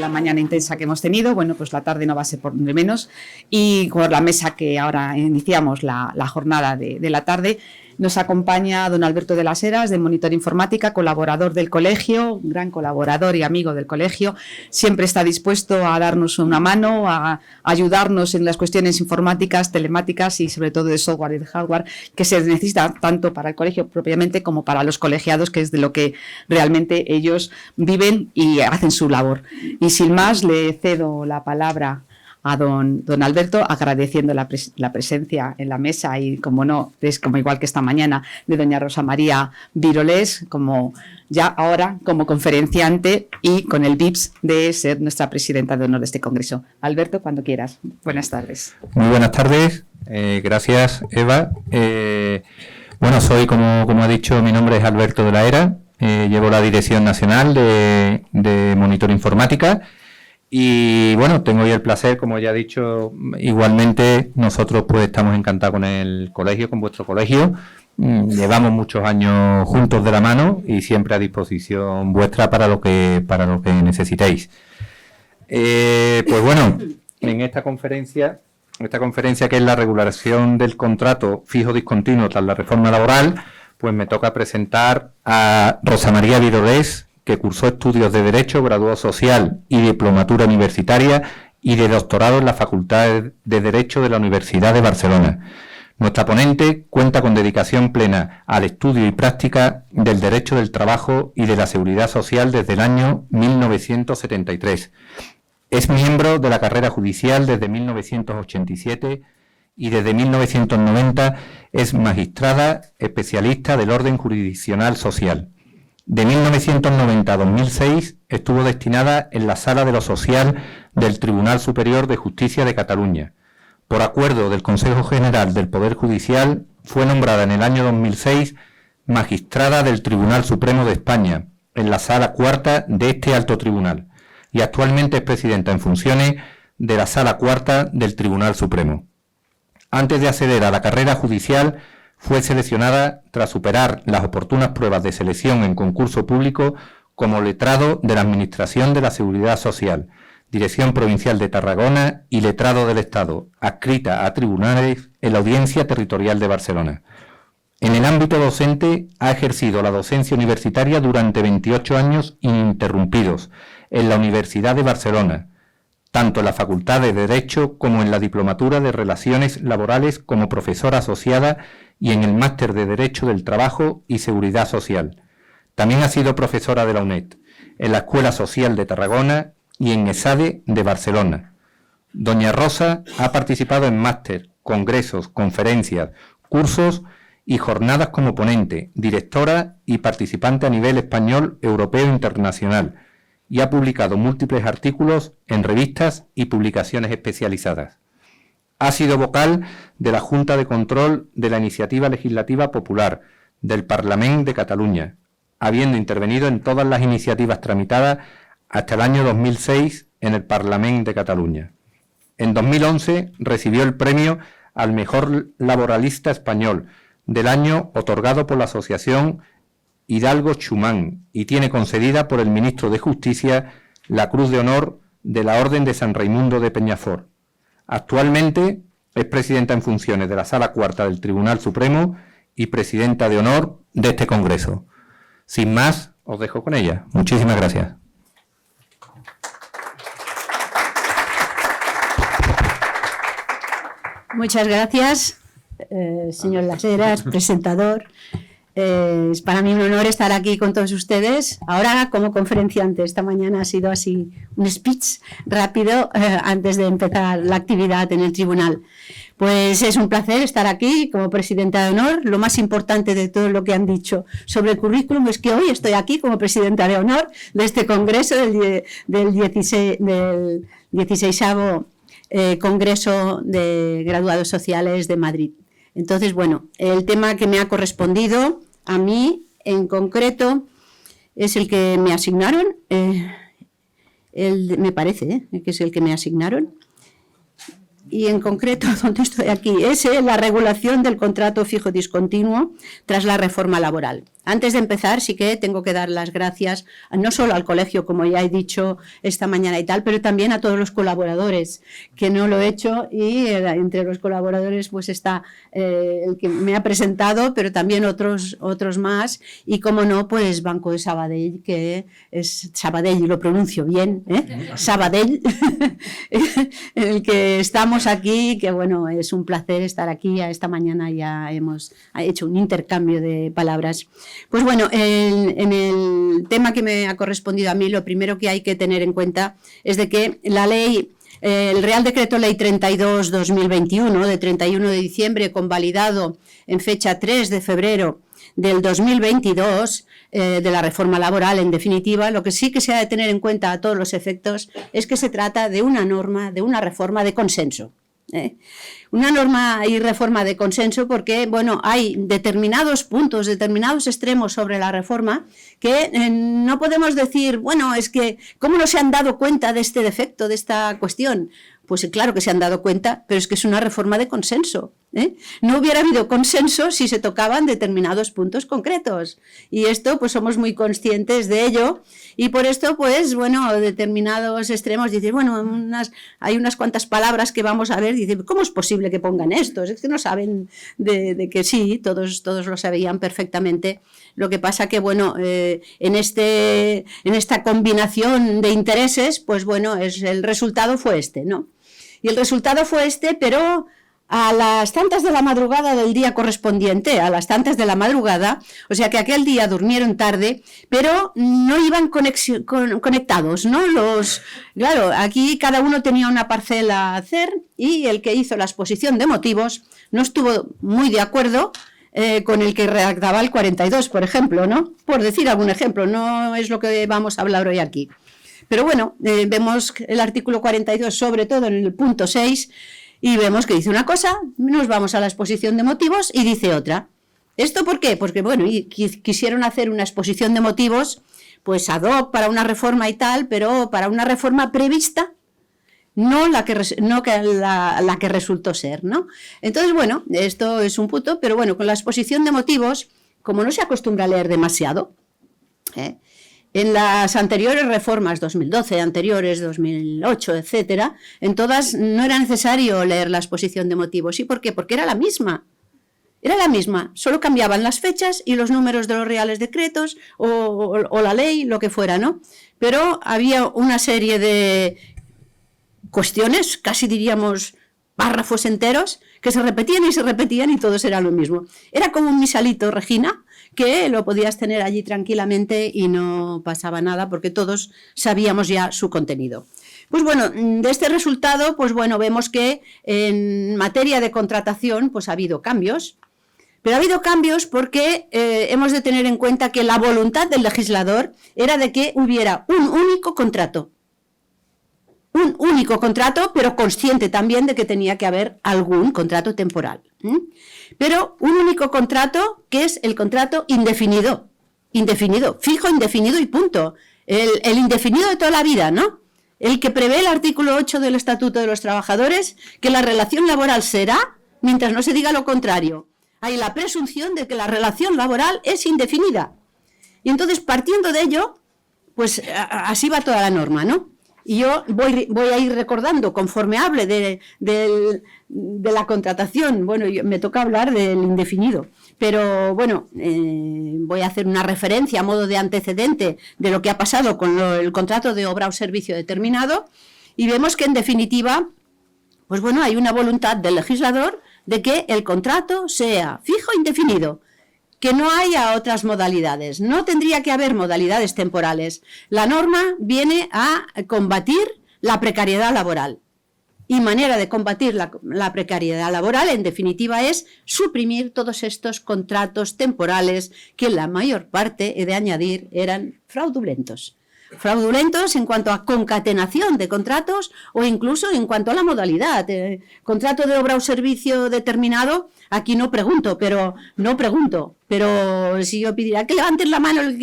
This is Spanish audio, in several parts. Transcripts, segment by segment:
la mañana intensa que hemos tenido. Bueno, pues la tarde no va a ser por de menos. Y con la mesa que ahora iniciamos la jornada de la tarde, nos acompaña don Alberto de las Heras, de Monitor Informática, colaborador del colegio, gran colaborador y amigo del colegio. Siempre está dispuesto a darnos una mano, a ayudarnos en las cuestiones informáticas, telemáticas y sobre todo de software y de hardware que se necesita tanto para el colegio propiamente como para los colegiados, que es de lo que realmente ellos viven y hacen su labor. Y sin más, le cedo la palabra a don Alberto, agradeciendo la presencia en la mesa y, como no, es como igual que esta mañana, de doña Rosa María Virolés, como ya ahora como conferenciante y con el VIPS de ser nuestra presidenta de honor de este congreso. Alberto, cuando quieras. Buenas tardes. Muy buenas tardes. Gracias, Eva. Bueno, soy, como ha dicho, mi nombre es Alberto de la Hera. Llevo la Dirección Nacional de Monitor Informática. Y bueno, tengo hoy el placer, como ya he dicho, igualmente nosotros pues estamos encantados con el colegio, con vuestro colegio. Llevamos muchos años juntos de la mano y siempre a disposición vuestra para lo que necesitéis. Pues bueno, en esta conferencia que es la regulación del contrato fijo discontinuo tras la reforma laboral, pues me toca presentar a Rosa María Virolés, que cursó estudios de Derecho, Graduado Social y Diplomatura Universitaria y de Doctorado en la Facultad de Derecho de la Universidad de Barcelona. Nuestra ponente cuenta con dedicación plena al estudio y práctica del Derecho del Trabajo y de la Seguridad Social desde el año 1973. Es miembro de la carrera judicial desde 1987 y desde 1990 es magistrada especialista del orden jurisdiccional social. De 1990 a 2006 estuvo destinada en la Sala de lo Social del Tribunal Superior de Justicia de Cataluña. Por acuerdo del Consejo General del Poder Judicial, fue nombrada en el año 2006 magistrada del Tribunal Supremo de España, en la Sala Cuarta de este alto tribunal, y actualmente es presidenta en funciones de la Sala Cuarta del Tribunal Supremo. Antes de acceder a la carrera judicial, fue seleccionada tras superar las oportunas pruebas de selección en concurso público como letrado de la Administración de la Seguridad Social, Dirección Provincial de Tarragona y letrado del Estado, adscrita a tribunales en la Audiencia Territorial de Barcelona. En el ámbito docente ha ejercido la docencia universitaria durante 28 años ininterrumpidos en la Universidad de Barcelona, tanto en la Facultad de Derecho como en la Diplomatura de Relaciones Laborales como profesora asociada y en el Máster de Derecho del Trabajo y Seguridad Social. También ha sido profesora de la UNED, en la Escuela Social de Tarragona y en ESADE de Barcelona. Doña Rosa ha participado en máster, congresos, conferencias, cursos y jornadas como ponente, directora y participante a nivel español, europeo e internacional, y ha publicado múltiples artículos en revistas y publicaciones especializadas. Ha sido vocal de la Junta de Control de la Iniciativa Legislativa Popular del Parlament de Cataluña, habiendo intervenido en todas las iniciativas tramitadas hasta el año 2006 en el Parlament de Cataluña. En 2011 recibió el premio al mejor laboralista español del año otorgado por la Asociación Hidalgo Chumán y tiene concedida por el ministro de Justicia la Cruz de Honor de la Orden de San Raimundo de Peñafort. Actualmente es presidenta en funciones de la Sala Cuarta del Tribunal Supremo y presidenta de honor de este Congreso. Sin más, os dejo con ella. Muchísimas gracias. Muchas gracias, señor Las Heras, presentador. Es para mí un honor estar aquí con todos ustedes. Ahora como conferenciante, esta mañana ha sido así un speech rápido antes de empezar la actividad en el tribunal. Pues es un placer estar aquí como presidenta de honor. Lo más importante de todo lo que han dicho sobre el currículum es que hoy estoy aquí como presidenta de honor de este congreso del 16º Congreso de Graduados Sociales de Madrid. Entonces, bueno, el tema que me ha correspondido a mí en concreto es el que me asignaron, me parece que es el que me asignaron. y en concreto, donde estoy aquí, es la regulación del contrato fijo discontinuo tras la reforma laboral. Antes de empezar, sí que tengo que dar las gracias no solo al colegio, como ya he dicho esta mañana y tal, pero también a todos los colaboradores, que no lo he hecho, y entre los colaboradores pues está el que me ha presentado, pero también otros más, y como no, pues Banco de Sabadell, que es Sabadell, y lo pronuncio bien, Sabadell, el que estamos aquí, que bueno, es un placer estar aquí. Esta mañana ya hemos hecho un intercambio de palabras. Pues bueno, en el tema que me ha correspondido a mí, lo primero que hay que tener en cuenta es de que la ley, el Real Decreto Ley 32/2021, de 31 de diciembre, convalidado en fecha 3 de febrero del 2022, de la reforma laboral, en definitiva, lo que sí que se ha de tener en cuenta a todos los efectos es que se trata de una norma, de una reforma de consenso. Una norma y reforma de consenso porque, bueno, hay determinados puntos, determinados extremos sobre la reforma que no podemos decir, bueno, es que, ¿cómo no se han dado cuenta de este defecto, de esta cuestión? Pues claro que se han dado cuenta, pero es que es una reforma de consenso. No hubiera habido consenso si se tocaban determinados puntos concretos. Y esto, pues somos muy conscientes de ello. Y por esto, pues, bueno, determinados extremos dicen, bueno, hay unas cuantas palabras que vamos a ver, dicen, ¿cómo es posible que pongan esto? Es que no saben de que sí, todos lo sabían perfectamente. Lo que pasa que, bueno, en esta combinación de intereses, pues bueno, el resultado fue este, ¿no? Y el resultado fue este, pero a las tantas de la madrugada del día correspondiente, a las tantas de la madrugada, o sea que aquel día durmieron tarde, pero no iban conectados, ¿no? Claro, aquí cada uno tenía una parcela a hacer y el que hizo la exposición de motivos no estuvo muy de acuerdo con el que redactaba el 42, por ejemplo, ¿no? Por decir algún ejemplo, no es lo que vamos a hablar hoy aquí. Pero bueno, vemos el artículo 42, sobre todo en el punto 6, y vemos que dice una cosa, nos vamos a la exposición de motivos y dice otra. ¿Esto por qué? Porque, bueno, quisieron hacer una exposición de motivos, pues ad hoc para una reforma y tal, pero para una reforma prevista, no la que resultó ser, ¿no? Entonces, bueno, esto es un punto, pero bueno, con la exposición de motivos, como no se acostumbra a leer demasiado, en las anteriores reformas, 2012, anteriores, 2008, etcétera, en todas no era necesario leer la exposición de motivos. ¿Y por qué? Porque era la misma. Era la misma, solo cambiaban las fechas y los números de los reales decretos o la ley, lo que fuera, ¿no? Pero había una serie de cuestiones, casi diríamos párrafos enteros, que se repetían y todos era lo mismo. Era como un misalito, Regina, que lo podías tener allí tranquilamente y no pasaba nada porque todos sabíamos ya su contenido. Pues bueno, de este resultado, pues bueno, vemos que en materia de contratación pues ha habido cambios, pero ha habido cambios porque hemos de tener en cuenta que la voluntad del legislador era de que hubiera un único contrato. Un único contrato, pero consciente también de que tenía que haber algún contrato temporal. Pero un único contrato, que es el contrato indefinido, fijo, indefinido y punto. El indefinido de toda la vida, ¿no? El que prevé el artículo 8 del Estatuto de los Trabajadores, que la relación laboral será mientras no se diga lo contrario. Hay la presunción de que la relación laboral es indefinida. Y entonces, partiendo de ello, pues así va toda la norma, ¿no? Y yo voy a ir recordando, conforme hable de la contratación, bueno, me toca hablar del indefinido, pero bueno, voy a hacer una referencia a modo de antecedente de lo que ha pasado con el contrato de obra o servicio determinado, y vemos que en definitiva, pues bueno, hay una voluntad del legislador de que el contrato sea fijo e indefinido, que no haya otras modalidades, no tendría que haber modalidades temporales. La norma viene a combatir la precariedad laboral. Y manera de combatir la precariedad laboral, en definitiva, es suprimir todos estos contratos temporales que la mayor parte, he de añadir, eran fraudulentos. Fraudulentos en cuanto a concatenación de contratos o incluso en cuanto a la modalidad. Contrato de obra o servicio determinado, aquí no pregunto, pero si yo pidiera que levanten la mano el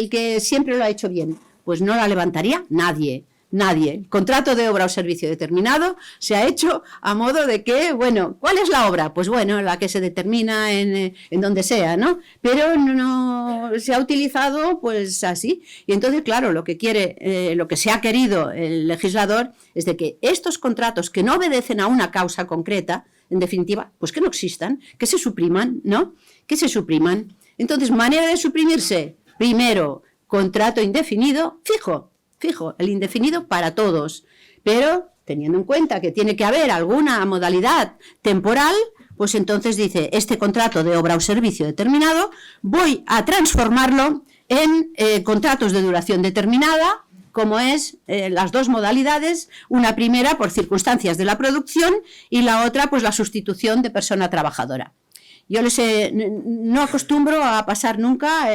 que siempre lo ha hecho bien, pues no la levantaría nadie. Nadie. El contrato de obra o servicio determinado se ha hecho a modo de que, bueno, ¿cuál es la obra? Pues bueno, la que se determina en donde sea, ¿no? Pero no se ha utilizado pues así. Y entonces, claro, lo que se ha querido el legislador es de que estos contratos que no obedecen a una causa concreta, en definitiva, pues que no existan, que se supriman, ¿no? Que se supriman. Entonces, manera de suprimirse, primero, contrato indefinido, fijo, el indefinido para todos, pero teniendo en cuenta que tiene que haber alguna modalidad temporal, pues entonces dice, este contrato de obra o servicio determinado voy a transformarlo en contratos de duración determinada, como es las dos modalidades, una primera por circunstancias de la producción y la otra pues la sustitución de persona trabajadora. Yo no acostumbro a pasar nunca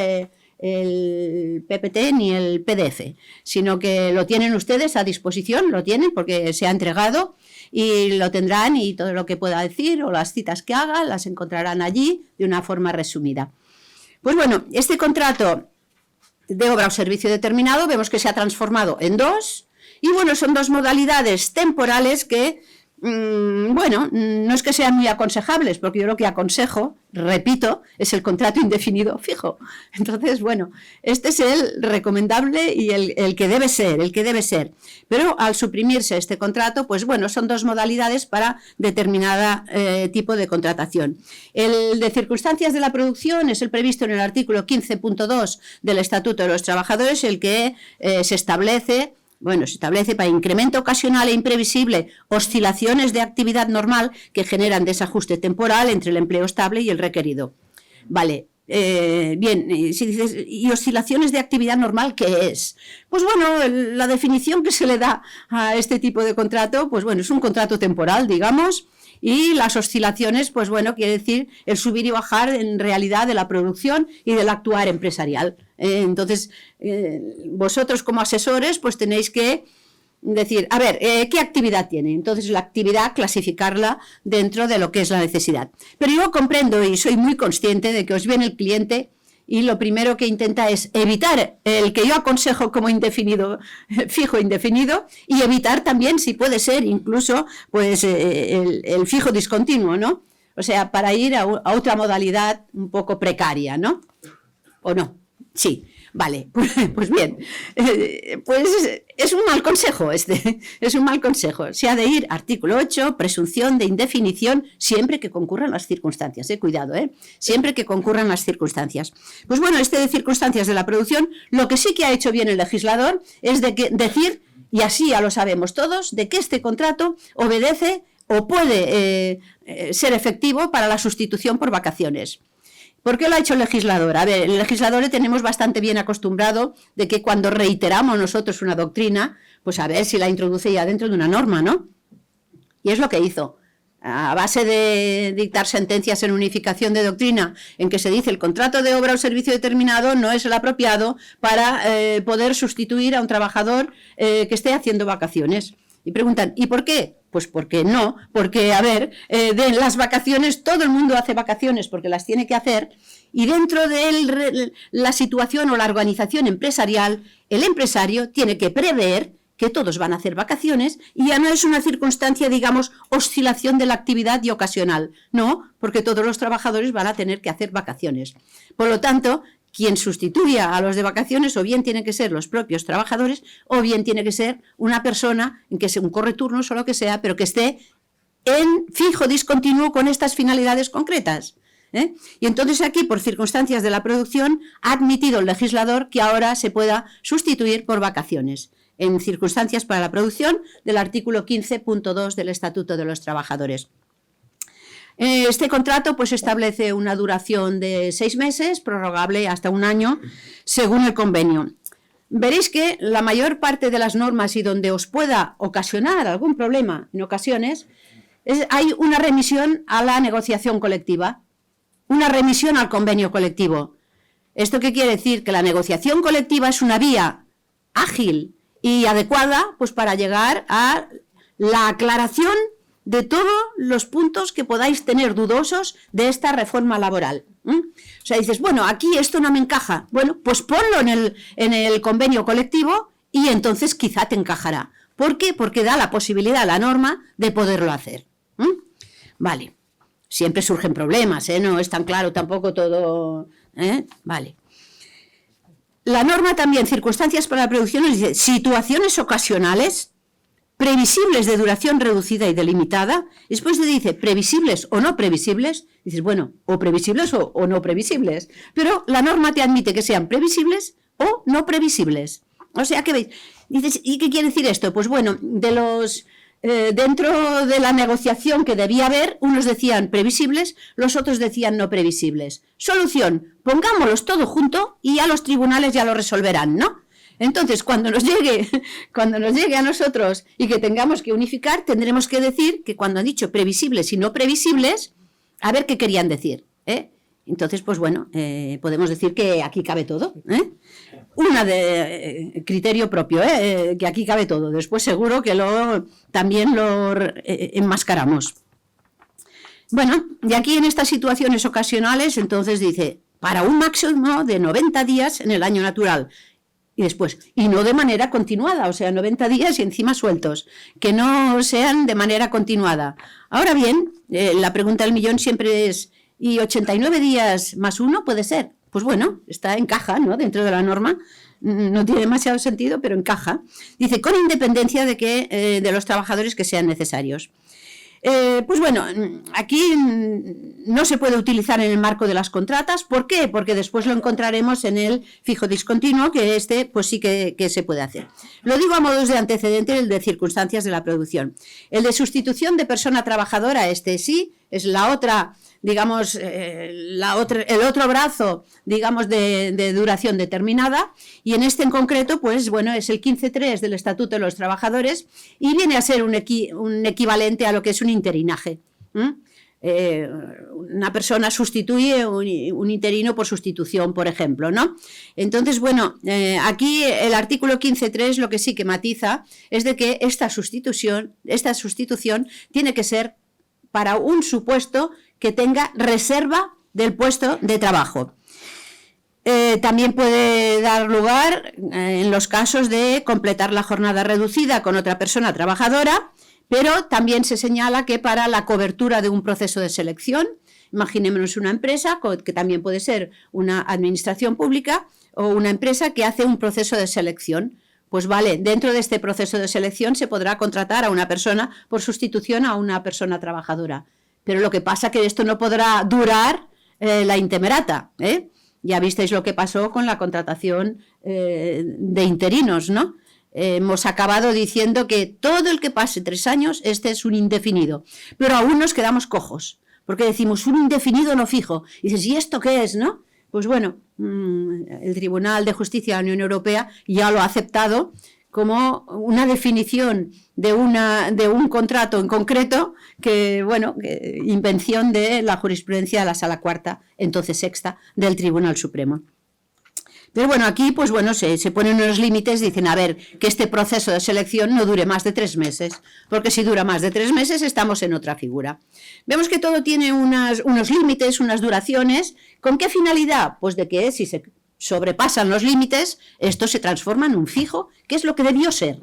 el PPT ni el PDF, sino que lo tienen ustedes a disposición, lo tienen porque se ha entregado y lo tendrán, y todo lo que pueda decir o las citas que haga las encontrarán allí de una forma resumida. Pues bueno, este contrato de obra o servicio determinado vemos que se ha transformado en dos, y bueno, son dos modalidades temporales que bueno, no es que sean muy aconsejables, porque yo lo que aconsejo, repito, es el contrato indefinido fijo. Entonces, bueno, este es el recomendable y el que debe ser, Pero al suprimirse este contrato, pues bueno, son dos modalidades para determinada tipo de contratación. El de circunstancias de la producción es el previsto en el artículo 15.2 del Estatuto de los Trabajadores, el que se establece para incremento ocasional e imprevisible, oscilaciones de actividad normal que generan desajuste temporal entre el empleo estable y el requerido. Vale, bien, si dices, ¿y oscilaciones de actividad normal qué es? Pues bueno, la definición que se le da a este tipo de contrato, pues bueno, es un contrato temporal, digamos, y las oscilaciones, pues bueno, quiere decir el subir y bajar en realidad de la producción y del actuar empresarial. Entonces, vosotros como asesores, pues tenéis que decir, a ver, ¿qué actividad tiene? Entonces, la actividad, clasificarla dentro de lo que es la necesidad. Pero yo comprendo y soy muy consciente de que os viene el cliente y lo primero que intenta es evitar el que yo aconsejo como indefinido, fijo indefinido, y evitar también, si puede ser, incluso pues el fijo discontinuo, ¿no? O sea, para ir a otra modalidad un poco precaria, ¿no? ¿O no? Sí. Vale, pues bien, pues es un mal consejo es un mal consejo. Se ha de ir, artículo 8, presunción de indefinición, siempre que concurran las circunstancias, cuidado, siempre que concurran las circunstancias. Pues bueno, de circunstancias de la producción, lo que sí que ha hecho bien el legislador es decir, y así ya lo sabemos todos, de que este contrato obedece o puede ser efectivo para la sustitución por vacaciones. ¿Por qué lo ha hecho el legislador? A ver, el legislador le tenemos bastante bien acostumbrado de que cuando reiteramos nosotros una doctrina, pues a ver si la introduce ya dentro de una norma, ¿no? Y es lo que hizo. A base de dictar sentencias en unificación de doctrina, en que se dice el contrato de obra o servicio determinado no es el apropiado para poder sustituir a un trabajador que esté haciendo vacaciones. Y preguntan, ¿y por qué? Pues porque no, porque, a ver, de las vacaciones, todo el mundo hace vacaciones porque las tiene que hacer, y dentro de la situación o la organización empresarial, el empresario tiene que prever que todos van a hacer vacaciones y ya no es una circunstancia, digamos, oscilación de la actividad y ocasional, no, porque todos los trabajadores van a tener que hacer vacaciones. Por lo tanto, quien sustituya a los de vacaciones o bien tiene que ser los propios trabajadores o bien tiene que ser una persona que sea un correturnos o lo que sea, pero que esté en fijo discontinuo con estas finalidades concretas. Y entonces aquí, por circunstancias de la producción, ha admitido el legislador que ahora se pueda sustituir por vacaciones, en circunstancias para la producción del artículo 15.2 del Estatuto de los Trabajadores. Este contrato pues establece una duración de 6 meses, prorrogable hasta 1 año, según el convenio. Veréis que la mayor parte de las normas y donde os pueda ocasionar algún problema en ocasiones, hay una remisión a la negociación colectiva, una remisión al convenio colectivo. ¿Esto qué quiere decir? Que la negociación colectiva es una vía ágil y adecuada pues para llegar a la aclaración de todos los puntos que podáis tener dudosos de esta reforma laboral. O sea, dices, bueno, aquí esto no me encaja. Bueno, pues ponlo en el convenio colectivo y entonces quizá te encajará. ¿Por qué? Porque da la posibilidad a la norma de poderlo hacer. Vale. Siempre surgen problemas, no es tan claro tampoco todo. Vale. La norma también, circunstancias para la producción, nos dice situaciones ocasionales, previsibles de duración reducida y delimitada. Después te dice previsibles o no previsibles. Dices, bueno, o previsibles o no previsibles. Pero la norma te admite que sean previsibles o no previsibles. O sea, que veis. Dices, ¿y qué quiere decir esto? Pues bueno, de los dentro de la negociación que debía haber, unos decían previsibles, los otros decían no previsibles. Solución, pongámoslos todo junto y ya los tribunales ya lo resolverán, ¿no? Entonces, cuando nos llegue a nosotros y que tengamos que unificar, tendremos que decir que cuando han dicho previsibles y no previsibles, a ver qué querían decir, Entonces, pues bueno, podemos decir que aquí cabe todo, Una de criterio propio, que aquí cabe todo. Después seguro que también lo enmascaramos. Bueno, y aquí en estas situaciones ocasionales, entonces dice, para un máximo de 90 días en el año natural. Y después, y no de manera continuada, o sea, 90 días y encima sueltos, que no sean de manera continuada. Ahora bien, la pregunta del millón siempre es, ¿y 89 días más 1 puede ser? Pues bueno, encaja, ¿no? Dentro de la norma, no tiene demasiado sentido, pero encaja. Dice, con independencia de los trabajadores que sean necesarios. Pues bueno, aquí no se puede utilizar en el marco de las contratas. ¿Por qué? Porque después lo encontraremos en el fijo discontinuo, que pues sí que se puede hacer. Lo digo a modos de antecedente, el de circunstancias de la producción. El de sustitución de persona trabajadora, sí, es la otra, digamos, el otro brazo, digamos, de duración determinada, y en este en concreto, pues bueno, es el 15.3 del Estatuto de los Trabajadores y viene a ser un equivalente a lo que es un interinaje. Una persona sustituye un interino por sustitución, por ejemplo, ¿no? Entonces, bueno, aquí el artículo 15.3 lo que sí que matiza es de que esta sustitución tiene que ser para un supuesto que tenga reserva del puesto de trabajo. También puede dar lugar en los casos de completar la jornada reducida con otra persona trabajadora, pero también se señala que para la cobertura de un proceso de selección, imaginémonos una empresa, que también puede ser una administración pública o una empresa que hace un proceso de selección. Pues vale, dentro de este proceso de selección se podrá contratar a una persona por sustitución a una persona trabajadora. Pero lo que pasa es que esto no podrá durar la intemerata, Ya visteis lo que pasó con la contratación de interinos, ¿no? Hemos acabado diciendo que todo el que pase 3 años, este es un indefinido. Pero aún nos quedamos cojos, porque decimos un indefinido no fijo. Y dices, ¿y esto qué es, no? Pues bueno, el Tribunal de Justicia de la Unión Europea ya lo ha aceptado como una definición de un contrato en concreto que, bueno, invención de la jurisprudencia de la Sala Cuarta, entonces Sexta, del Tribunal Supremo. Pero bueno, aquí pues bueno, se ponen unos límites, dicen, a ver, que este proceso de selección no dure más de 3 meses, porque si dura más de 3 meses estamos en otra figura. Vemos que todo tiene unos límites, unas duraciones. ¿Con qué finalidad? Pues de que si se sobrepasan los límites, esto se transforma en un fijo, que es lo que debió ser,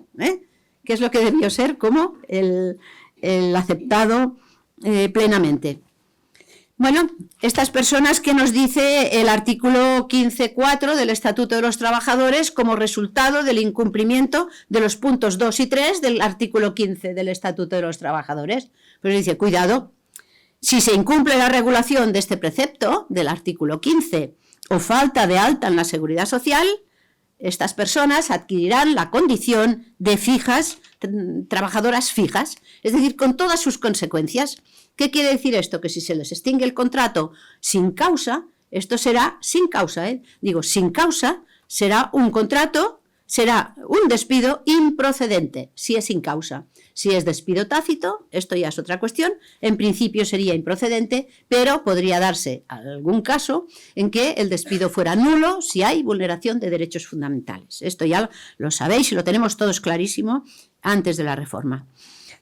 que es lo que debió ser como el aceptado plenamente. Bueno, estas personas que nos dice el artículo 15.4 del Estatuto de los Trabajadores como resultado del incumplimiento de los puntos 2 y 3 del artículo 15 del Estatuto de los Trabajadores. Pues dice, cuidado, si se incumple la regulación de este precepto del artículo 15 o falta de alta en la Seguridad Social, estas personas adquirirán la condición de trabajadoras fijas, es decir, con todas sus consecuencias. ¿Qué quiere decir esto? Que si se les extingue el contrato sin causa, esto será sin causa, Digo, sin causa será un contrato, será un despido improcedente, si es sin causa. Si es despido tácito, esto ya es otra cuestión, en principio sería improcedente, pero podría darse algún caso en que el despido fuera nulo si hay vulneración de derechos fundamentales. Esto ya lo sabéis y lo tenemos todos clarísimo antes de la reforma.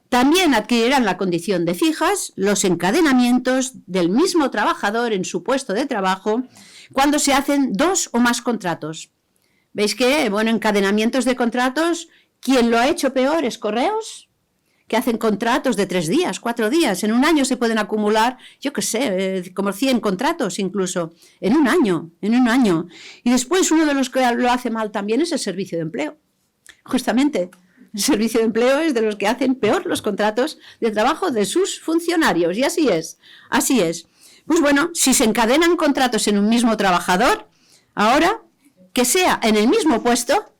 También adquirirán la condición de fijas los encadenamientos del mismo trabajador en su puesto de trabajo cuando se hacen 2 o más contratos. ¿Veis que, bueno, encadenamientos de contratos, quien lo ha hecho peor es Correos, que hacen contratos de 3 días, 4 días. En un año se pueden acumular, yo qué sé, como 100 contratos incluso, en un año. Y después uno de los que lo hace mal también es el Servicio de Empleo. Justamente, el Servicio de Empleo es de los que hacen peor los contratos de trabajo de sus funcionarios. Y así es. Pues bueno, si se encadenan contratos en un mismo trabajador, ahora, que sea en el mismo puesto,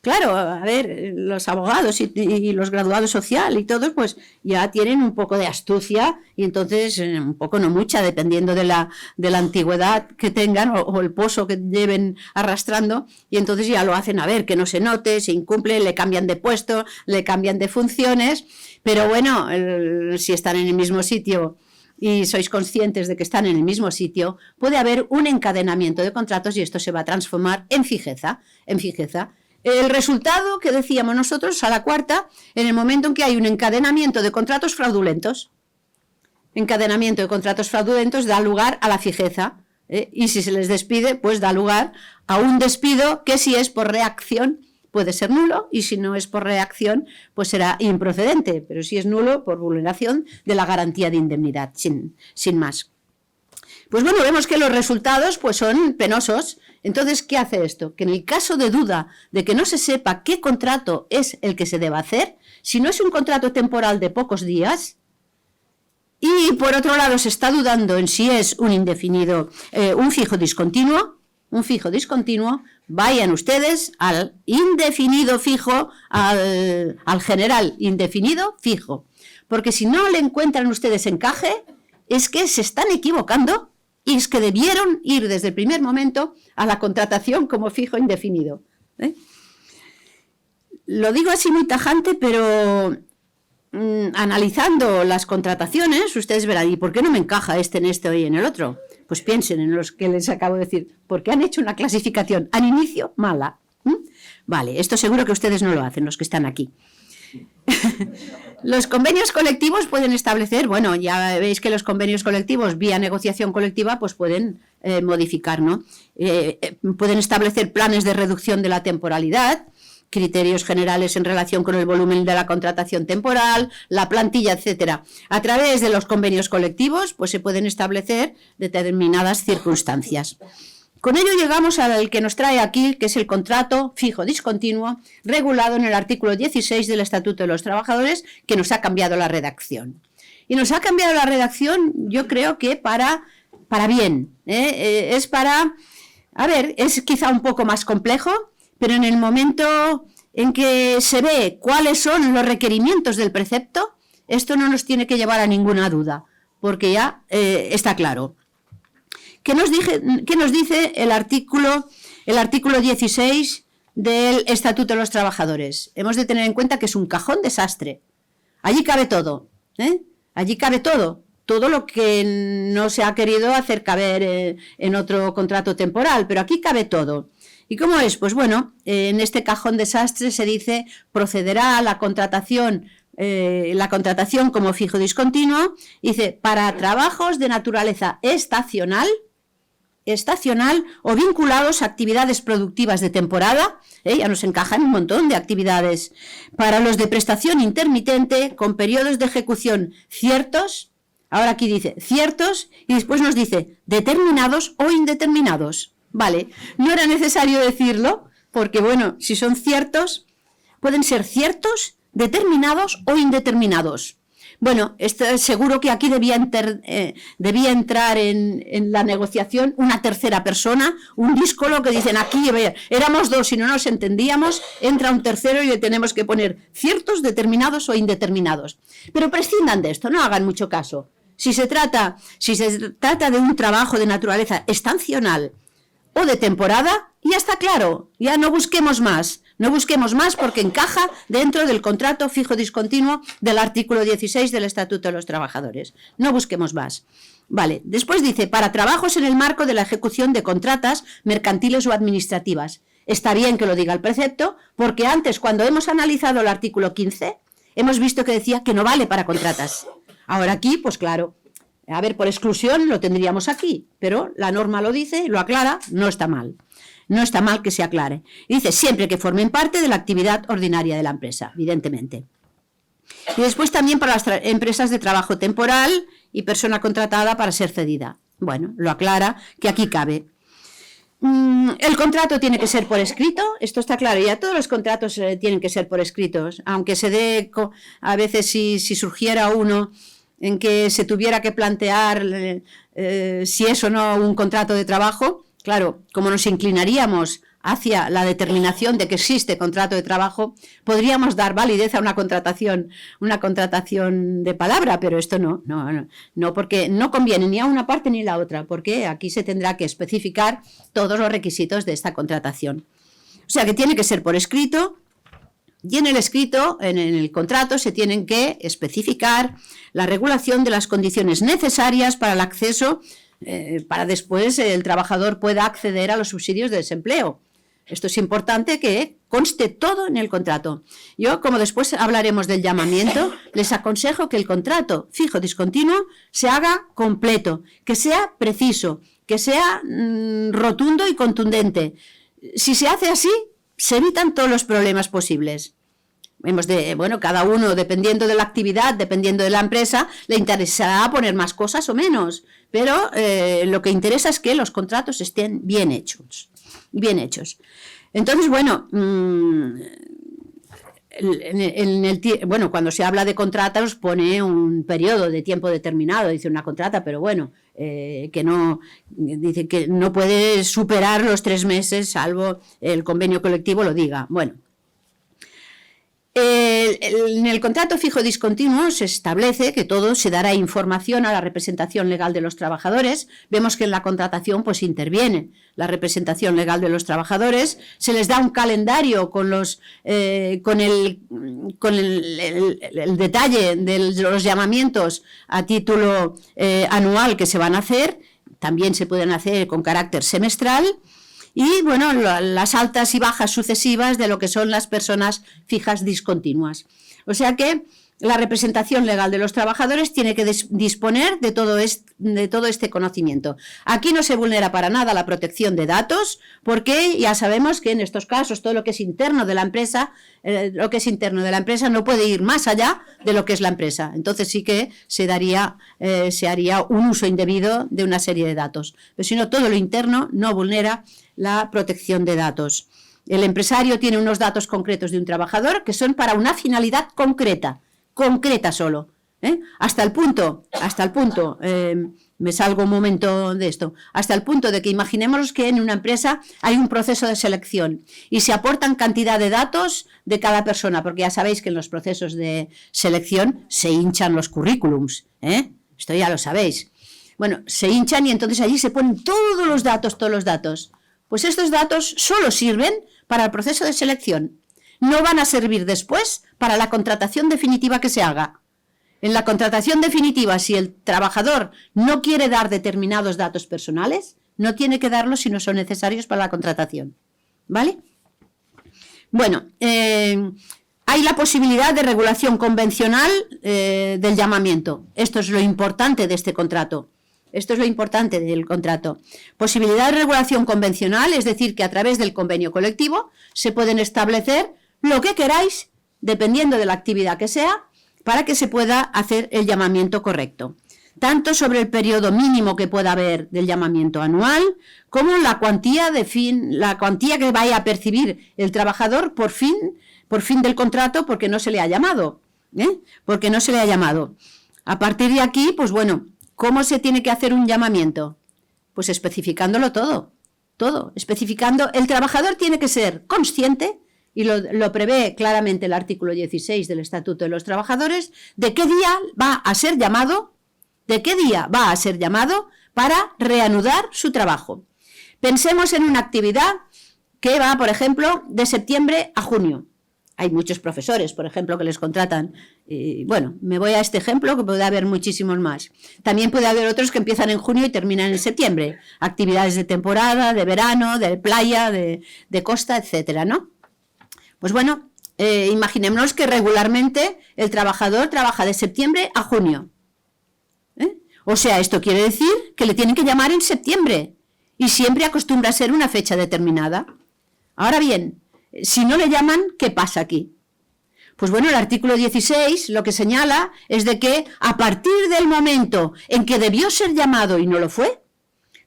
claro, a ver, los abogados y los graduados social y todos, pues ya tienen un poco de astucia y entonces un poco, no mucha, dependiendo de la antigüedad que tengan o el pozo que lleven arrastrando, y entonces ya lo hacen, a ver, que no se note, se incumple, le cambian de puesto, le cambian de funciones, pero bueno, si están en el mismo sitio y sois conscientes de que están en el mismo sitio, puede haber un encadenamiento de contratos y esto se va a transformar en fijeza. El resultado que decíamos nosotros a la cuarta, en el momento en que hay un encadenamiento de contratos fraudulentos. Encadenamiento de contratos fraudulentos da lugar a la fijeza, y si se les despide, pues da lugar a un despido que si es por reacción puede ser nulo y si no es por reacción pues será improcedente, pero si es nulo por vulneración de la garantía de indemnidad, sin más. Pues bueno, vemos que los resultados pues son penosos. Entonces, ¿qué hace esto? Que en el caso de duda de que no se sepa qué contrato es el que se debe hacer, si no es un contrato temporal de pocos días, y por otro lado se está dudando en si es un indefinido, un fijo discontinuo, vayan ustedes al indefinido fijo, al general indefinido fijo. Porque si no le encuentran ustedes encaje, es que se están equivocando y es que debieron ir desde el primer momento a la contratación como fijo indefinido. Lo digo así muy tajante, pero analizando las contrataciones, ustedes verán, ¿y por qué no me encaja este en este y en el otro? Pues piensen en los que les acabo de decir, porque han hecho una clasificación al inicio mala. Vale, esto seguro que ustedes no lo hacen, los que están aquí. Los convenios colectivos pueden establecer, bueno, ya veis que los convenios colectivos vía negociación colectiva pues pueden modificar, ¿no? Pueden establecer planes de reducción de la temporalidad, criterios generales en relación con el volumen de la contratación temporal, la plantilla, etcétera. A través de los convenios colectivos pues se pueden establecer determinadas circunstancias. Con ello llegamos al que nos trae aquí, que es el contrato fijo discontinuo, regulado en el artículo 16 del Estatuto de los Trabajadores, que nos ha cambiado la redacción. Y nos ha cambiado la redacción, yo creo que para bien. Es para... A ver, es quizá un poco más complejo, pero en el momento en que se ve cuáles son los requerimientos del precepto, esto no nos tiene que llevar a ninguna duda, porque ya está claro. ¿Qué nos dice el artículo 16 del Estatuto de los Trabajadores? Hemos de tener en cuenta que es un cajón desastre. Allí cabe todo, allí cabe todo lo que no se ha querido hacer caber en otro contrato temporal, pero aquí cabe todo. ¿Y cómo es? Pues bueno, en este cajón desastre se dice procederá a la contratación como fijo discontinuo, dice, para trabajos de naturaleza estacional o vinculados a actividades productivas de temporada, ya nos encajan un montón de actividades, para los de prestación intermitente con periodos de ejecución ciertos, ahora aquí dice ciertos y después nos dice determinados o indeterminados. Vale, no era necesario decirlo porque bueno, si son ciertos, pueden ser ciertos, determinados o indeterminados. Bueno, seguro que aquí debía entrar en la negociación una tercera persona, un díscolo que dicen aquí, éramos dos y no nos entendíamos, entra un tercero y le tenemos que poner ciertos, determinados o indeterminados. Pero prescindan de esto, no hagan mucho caso. Si se trata de un trabajo de naturaleza estacional o de temporada, ya está claro, ya no busquemos más. No busquemos más porque encaja dentro del contrato fijo discontinuo del artículo 16 del Estatuto de los Trabajadores. No busquemos más. Vale, después dice, para trabajos en el marco de la ejecución de contratas mercantiles o administrativas. Está bien que lo diga el precepto, porque antes, cuando hemos analizado el artículo 15, hemos visto que decía que no vale para contratas. Ahora aquí, pues claro, a ver, por exclusión lo tendríamos aquí, pero la norma lo dice, lo aclara, no está mal. no está mal que se aclare. Y dice, siempre que formen parte de la actividad ordinaria de la empresa, evidentemente. Y después también para las empresas de trabajo temporal y persona contratada para ser cedida. Bueno, lo aclara que aquí cabe. El contrato tiene que ser por escrito, esto está claro, ya todos los contratos tienen que ser por escritos, aunque se dé, a veces si surgiera uno en que se tuviera que plantear si es o no un contrato de trabajo, claro, como nos inclinaríamos hacia la determinación de que existe contrato de trabajo, podríamos dar validez a una contratación de palabra, pero esto no, porque no conviene ni a una parte ni a la otra, porque aquí se tendrá que especificar todos los requisitos de esta contratación. O sea que tiene que ser por escrito, y en el escrito, en el contrato, se tienen que especificar la regulación de las condiciones necesarias para el acceso, para después el trabajador pueda acceder a los subsidios de desempleo. Esto es importante que conste todo en el contrato. Yo, como después hablaremos del llamamiento, les aconsejo que el contrato fijo discontinuo se haga completo, que sea preciso, que sea rotundo y contundente. Si se hace así, se evitan todos los problemas posibles. Cada uno, dependiendo de la actividad, dependiendo de la empresa, le interesará poner más cosas o menos, pero lo que interesa es que los contratos estén bien hechos. Entonces, cuando se habla de contratos pone un periodo de tiempo determinado, dice una contrata, pero dice que no puede superar los 3 meses, salvo el convenio colectivo lo diga. Bueno. En el contrato fijo discontinuo se establece que todo se dará información a la representación legal de los trabajadores. Vemos que en la contratación pues interviene la representación legal de los trabajadores, se les da un calendario con el detalle de los llamamientos a título anual que se van a hacer, también se pueden hacer con carácter semestral. Y las altas y bajas sucesivas de lo que son las personas fijas discontinuas. O sea que la representación legal de los trabajadores tiene que disponer de todo este conocimiento. Aquí no se vulnera para nada la protección de datos, porque ya sabemos que en estos casos todo lo que es interno de la empresa, no puede ir más allá de lo que es la empresa. Entonces sí que se haría un uso indebido de una serie de datos. Pero si no, todo lo interno no vulnera la protección de datos. El empresario tiene unos datos concretos de un trabajador que son para una finalidad concreta solo, hasta el punto, me salgo un momento de esto, hasta el punto de que imaginemos que en una empresa hay un proceso de selección y se aportan cantidad de datos de cada persona, porque ya sabéis que en los procesos de selección se hinchan los currículums, esto ya lo sabéis. Se hinchan y entonces allí se ponen todos los datos. Pues estos datos solo sirven para el proceso de selección. No van a servir después para la contratación definitiva que se haga. En la contratación definitiva, si el trabajador no quiere dar determinados datos personales, no tiene que darlos si no son necesarios para la contratación. ¿Vale? Hay la posibilidad de regulación convencional del llamamiento. Esto es lo importante de este contrato. Posibilidad de regulación convencional, es decir, que a través del convenio colectivo se pueden establecer lo que queráis, dependiendo de la actividad que sea, para que se pueda hacer el llamamiento correcto. Tanto sobre el periodo mínimo que pueda haber del llamamiento anual, como la cuantía que vaya a percibir el trabajador por fin del contrato, porque no se le ha llamado. A partir de aquí, ¿cómo se tiene que hacer un llamamiento? Pues especificándolo todo. Especificando, el trabajador tiene que ser consciente, y lo prevé claramente el artículo 16 del Estatuto de los Trabajadores, de qué día va a ser llamado para reanudar su trabajo. Pensemos en una actividad que va, por ejemplo, de septiembre a junio. Hay muchos profesores, por ejemplo, que les contratan. Me voy a este ejemplo, que puede haber muchísimos más. También puede haber otros que empiezan en junio y terminan en septiembre. Actividades de temporada, de verano, de playa, de costa, etcétera, ¿no? Imaginémonos que regularmente el trabajador trabaja de septiembre a junio. O sea, esto quiere decir que le tienen que llamar en septiembre. y siempre acostumbra a ser una fecha determinada. Ahora bien, si no le llaman, ¿qué pasa aquí? Pues bueno, el artículo 16 lo que señala es de que a partir del momento en que debió ser llamado y no lo fue,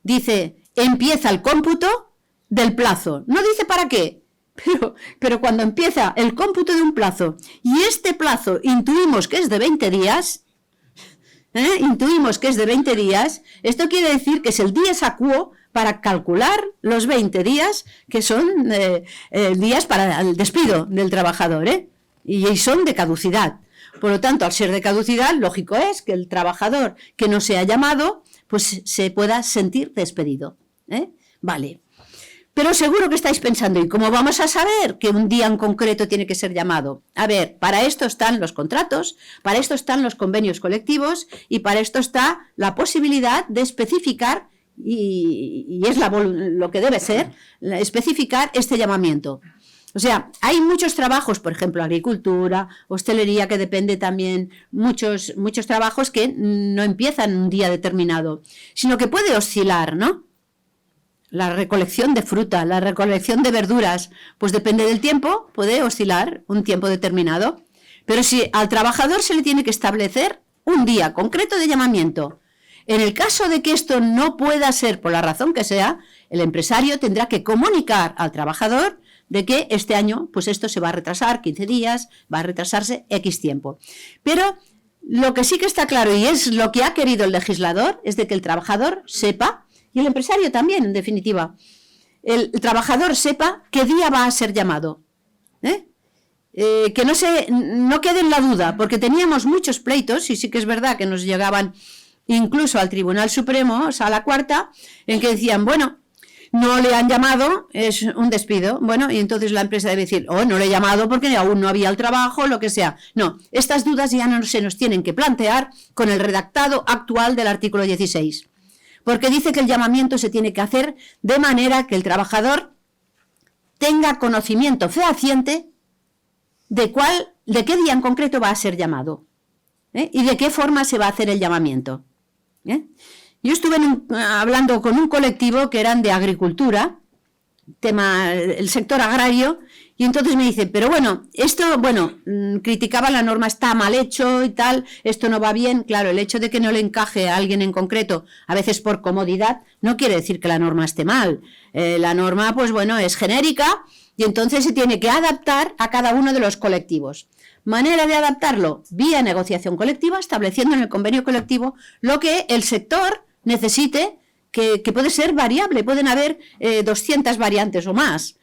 dice, empieza el cómputo del plazo. No dice para qué, pero cuando empieza el cómputo de un plazo y este plazo intuimos que es de 20 días, esto quiere decir que es el dies a quo para calcular los 20 días que son días para el despido del trabajador, y son de caducidad. Por lo tanto, al ser de caducidad, lógico es que el trabajador que no sea llamado, pues se pueda sentir despedido. Vale. Pero seguro que estáis pensando, ¿y cómo vamos a saber que un día en concreto tiene que ser llamado? A ver, para esto están los contratos, para esto están los convenios colectivos y para esto está la posibilidad de especificar, y es lo que debe ser, especificar este llamamiento. O sea, hay muchos trabajos, por ejemplo, agricultura, hostelería, que depende también, muchos trabajos que no empiezan un día determinado, sino que puede oscilar, ¿no? La recolección de fruta, la recolección de verduras, pues depende del tiempo, puede oscilar un tiempo determinado. Pero si al trabajador se le tiene que establecer un día concreto de llamamiento, en el caso de que esto no pueda ser por la razón que sea, el empresario tendrá que comunicar al trabajador de que este año, pues esto se va a retrasar 15 días, va a retrasarse X tiempo. Pero lo que sí que está claro, y es lo que ha querido el legislador, es de que el trabajador sepa, y el empresario también, en definitiva, el trabajador sepa qué día va a ser llamado. Que no quede en la duda, porque teníamos muchos pleitos, y sí que es verdad que nos llegaban incluso al Tribunal Supremo, Sala Cuarta, en que decían, bueno, no le han llamado, es un despido. Bueno, y entonces la empresa debe decir, no le he llamado porque aún no había el trabajo, lo que sea. No, estas dudas ya no se nos tienen que plantear con el redactado actual del artículo 16. Porque dice que el llamamiento se tiene que hacer de manera que el trabajador tenga conocimiento fehaciente de qué día en concreto va a ser llamado, y de qué forma se va a hacer el llamamiento. Yo estuve hablando con un colectivo que eran de agricultura, el sector agrario, y entonces me dice, pero bueno, criticaban la norma, está mal hecho y tal, esto no va bien. Claro, el hecho de que no le encaje a alguien en concreto, a veces por comodidad, no quiere decir que la norma esté mal. La norma, pues bueno, es genérica y entonces se tiene que adaptar a cada uno de los colectivos. Manera de adaptarlo, vía negociación colectiva, estableciendo en el convenio colectivo lo que el sector necesite, que puede ser variable, pueden haber 200 variantes o más,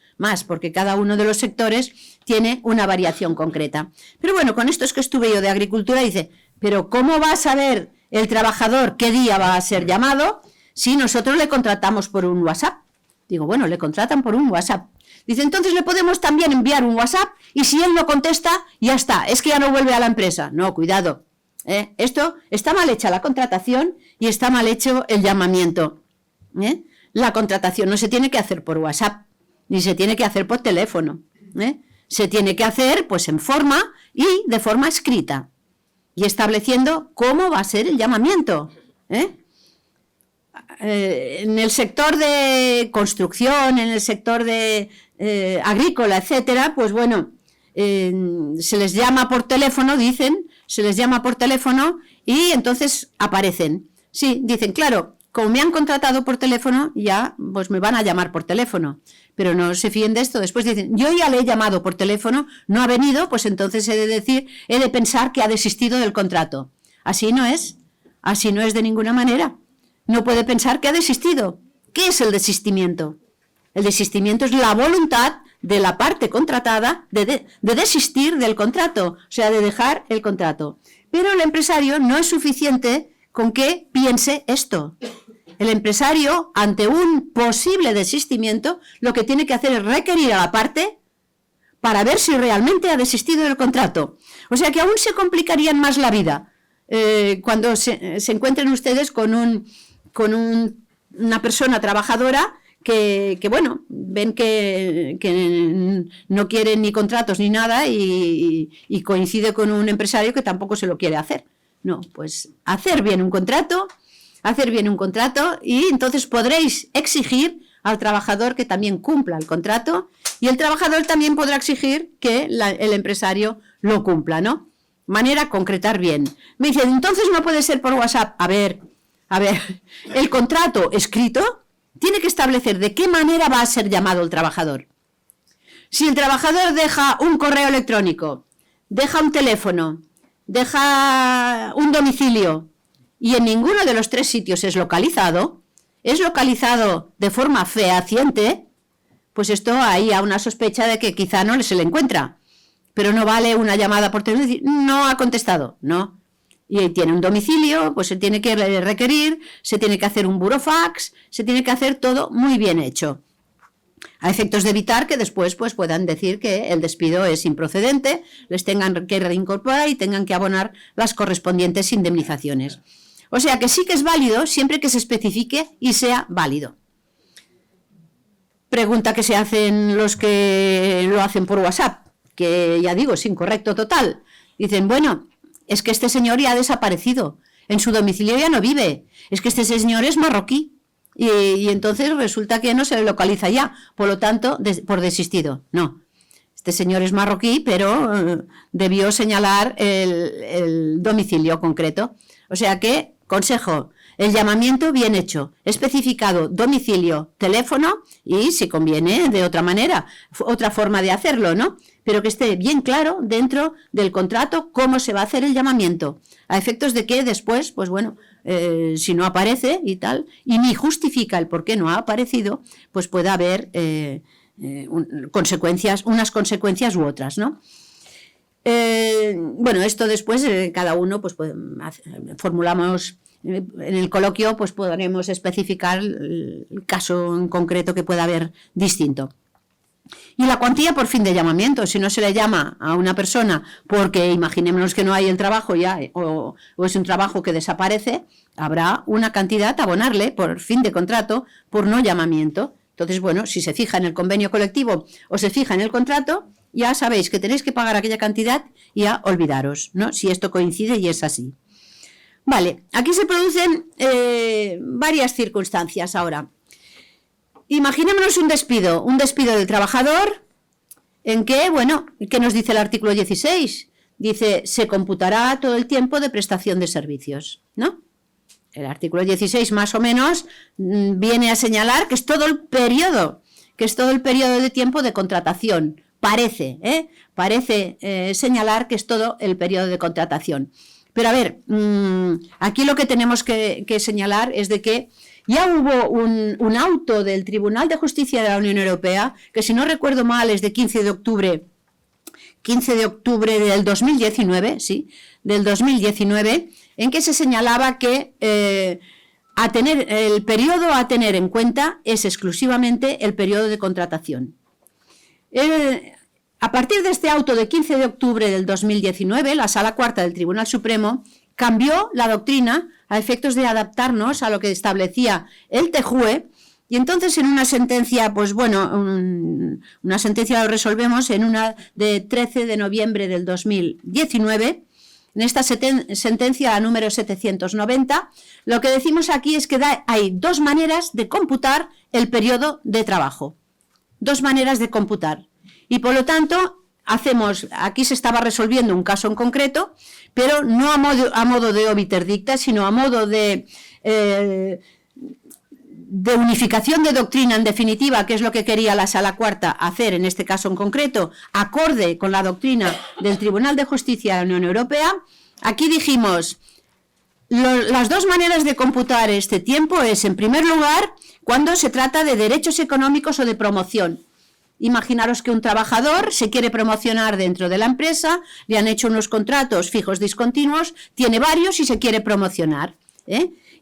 porque cada uno de los sectores tiene una variación concreta. Pero bueno, con esto es que estuve yo de agricultura, dice, pero ¿cómo va a saber el trabajador qué día va a ser llamado si nosotros le contratamos por un WhatsApp? Digo, bueno, le contratan por un WhatsApp. Dice, entonces le podemos también enviar un WhatsApp y si él no contesta, ya está, es que ya no vuelve a la empresa. No, cuidado. Esto está mal hecha la contratación y está mal hecho el llamamiento. La contratación no se tiene que hacer por WhatsApp, ni se tiene que hacer por teléfono. Se tiene que hacer pues en forma y de forma escrita y estableciendo cómo va a ser el llamamiento. En el sector de construcción, en el sector de agrícola, etcétera, pues bueno, se les llama por teléfono, se les llama por teléfono y entonces aparecen. Sí, dicen, claro, como me han contratado por teléfono, ya pues me van a llamar por teléfono. Pero no se fíen de esto. Después dicen, yo ya le he llamado por teléfono, no ha venido, pues entonces he de pensar que ha desistido del contrato. Así no es de ninguna manera. No puede pensar que ha desistido. ¿Qué es el desistimiento? El desistimiento es la voluntad de la parte contratada de desistir del contrato, o sea, de dejar el contrato. Pero el empresario no es suficiente con que piense esto. El empresario, ante un posible desistimiento, lo que tiene que hacer es requerir a la parte para ver si realmente ha desistido del contrato. O sea que aún se complicarían más la vida cuando se encuentren ustedes con una persona trabajadora que bueno, ven que no quieren ni contratos ni nada y coincide con un empresario que tampoco se lo quiere hacer. No, pues hacer bien un contrato, hacer bien un contrato y entonces podréis exigir al trabajador que también cumpla el contrato y el trabajador también podrá exigir que el empresario lo cumpla, ¿no? Manera concretar bien. Me dicen, entonces no puede ser por WhatsApp. A ver, el contrato escrito tiene que establecer de qué manera va a ser llamado el trabajador. Si el trabajador deja un correo electrónico, deja un teléfono, deja un domicilio y en ninguno de los 3 sitios es localizado de forma fehaciente, pues esto hay a una sospecha de que quizá no se le encuentra. Pero no vale una llamada por teléfono y decir, no ha contestado, no. Y tiene un domicilio, pues se tiene que requerir, se tiene que hacer un burofax, se tiene que hacer todo muy bien hecho. A efectos de evitar que después pues, puedan decir que el despido es improcedente, les tengan que reincorporar y tengan que abonar las correspondientes indemnizaciones. O sea que sí que es válido siempre que se especifique y sea válido. Pregunta que se hacen los que lo hacen por WhatsApp, que ya digo, es incorrecto total. Dicen, bueno, es que este señor ya ha desaparecido, en su domicilio ya no vive, es que este señor es marroquí. Y entonces resulta que no se le localiza ya, por lo tanto, por desistido. No, este señor es marroquí, pero debió señalar el domicilio concreto. O sea que, consejo, el llamamiento bien hecho, especificado domicilio, teléfono y, si conviene, de otra manera, otra forma de hacerlo, ¿no? Pero que esté bien claro dentro del contrato cómo se va a hacer el llamamiento, a efectos de que después, pues bueno, si no aparece y tal, y ni justifica el por qué no ha aparecido, pues pueda haber unas consecuencias u otras, ¿no? Bueno, esto después cada uno pues formulamos en el coloquio, pues podremos especificar el caso en concreto que pueda haber distinto. Y la cuantía por fin de llamamiento, si no se le llama a una persona porque imaginémonos que no hay el trabajo ya o es un trabajo que desaparece, habrá una cantidad a abonarle por fin de contrato por no llamamiento. Entonces, bueno, si se fija en el convenio colectivo o se fija en el contrato, ya sabéis que tenéis que pagar aquella cantidad y a olvidaros, ¿no? Si esto coincide y es así. Vale, aquí se producen varias circunstancias ahora. Imaginémonos un despido del trabajador en que, bueno, ¿qué nos dice el artículo 16? Dice, se computará todo el tiempo de prestación de servicios, ¿no? El artículo 16 más o menos viene a señalar que es todo el periodo de tiempo de contratación. Parece señalar que es todo el periodo de contratación. Pero a ver, aquí lo que tenemos que señalar es de que ya hubo un auto del Tribunal de Justicia de la Unión Europea, que si no recuerdo mal es de 15 de octubre del 2019, sí, del 2019, en que se señalaba que el periodo a tener en cuenta es exclusivamente el periodo de contratación. A partir de este auto de 15 de octubre del 2019, la Sala Cuarta del Tribunal Supremo cambió la doctrina a efectos de adaptarnos a lo que establecía el TJUE, y entonces en una sentencia, pues bueno, una sentencia lo resolvemos en una de 13 de noviembre del 2019, en esta sentencia, la número 790, lo que decimos aquí es que hay 2 maneras de computar el periodo de trabajo, 2 maneras de computar, y por lo tanto aquí se estaba resolviendo un caso en concreto, pero no a modo de obiter dicta, sino a modo de unificación de doctrina, en definitiva, que es lo que quería la Sala Cuarta hacer en este caso en concreto, acorde con la doctrina del Tribunal de Justicia de la Unión Europea. Aquí dijimos, las 2 maneras de computar este tiempo es, en primer lugar, cuando se trata de derechos económicos o de promoción. Imaginaros que un trabajador se quiere promocionar dentro de la empresa, le han hecho unos contratos fijos discontinuos, tiene varios y se quiere promocionar.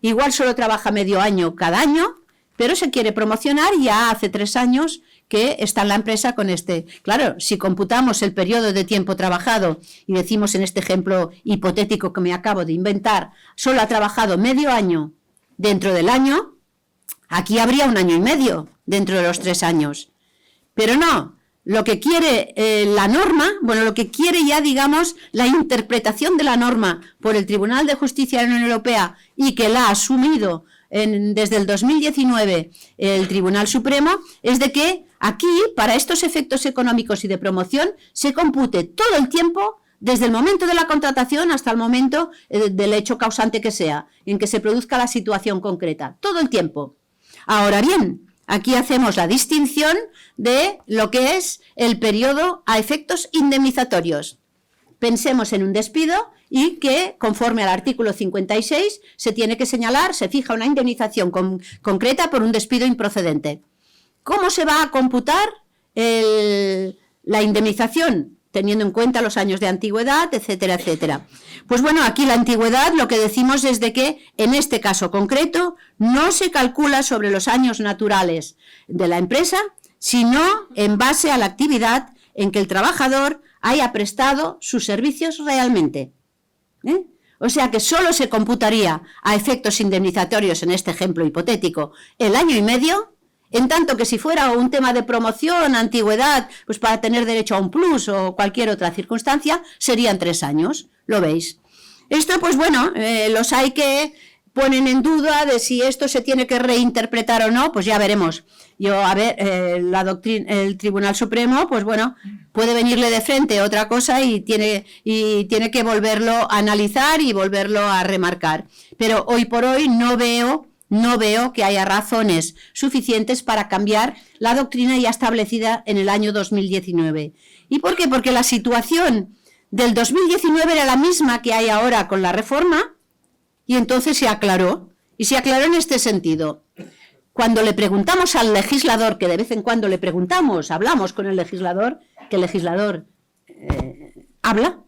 Igual solo trabaja medio año cada año, pero se quiere promocionar y ya hace 3 años que está en la empresa con este. Claro, si computamos el periodo de tiempo trabajado y decimos en este ejemplo hipotético que me acabo de inventar, solo ha trabajado medio año dentro del año, aquí habría 1 año y medio dentro de los 3 años. Pero no, lo que quiere la norma, bueno, lo que quiere ya, digamos, la interpretación de la norma por el Tribunal de Justicia de la Unión Europea y que la ha asumido desde el 2019 el Tribunal Supremo, es de que aquí, para estos efectos económicos y de promoción, se compute todo el tiempo desde el momento de la contratación hasta el momento del hecho causante que sea, en que se produzca la situación concreta, todo el tiempo. Ahora bien, aquí hacemos la distinción de lo que es el periodo a efectos indemnizatorios. Pensemos en un despido y que, conforme al artículo 56, se tiene que señalar, se fija una indemnización concreta por un despido improcedente. ¿Cómo se va a computar la indemnización? Teniendo en cuenta los años de antigüedad, etcétera, etcétera. Pues bueno, aquí la antigüedad lo que decimos es de que, en este caso concreto, no se calcula sobre los años naturales de la empresa, sino en base a la actividad en que el trabajador haya prestado sus servicios realmente. O sea que solo se computaría a efectos indemnizatorios, en este ejemplo hipotético, el año y medio, en tanto que si fuera un tema de promoción, antigüedad, pues para tener derecho a un plus o cualquier otra circunstancia, serían 3 años, ¿lo veis? Esto, pues bueno, los hay que ponen en duda de si esto se tiene que reinterpretar o no, pues ya veremos. El Tribunal Supremo, pues bueno, puede venirle de frente otra cosa y tiene que volverlo a analizar y volverlo a remarcar. Pero hoy por hoy no veo que haya razones suficientes para cambiar la doctrina ya establecida en el año 2019. ¿Y por qué? Porque la situación del 2019 era la misma que hay ahora con la reforma y entonces se aclaró. Y se aclaró en este sentido. Cuando le preguntamos al legislador, que de vez en cuando le preguntamos, hablamos con el legislador, que el legislador habla,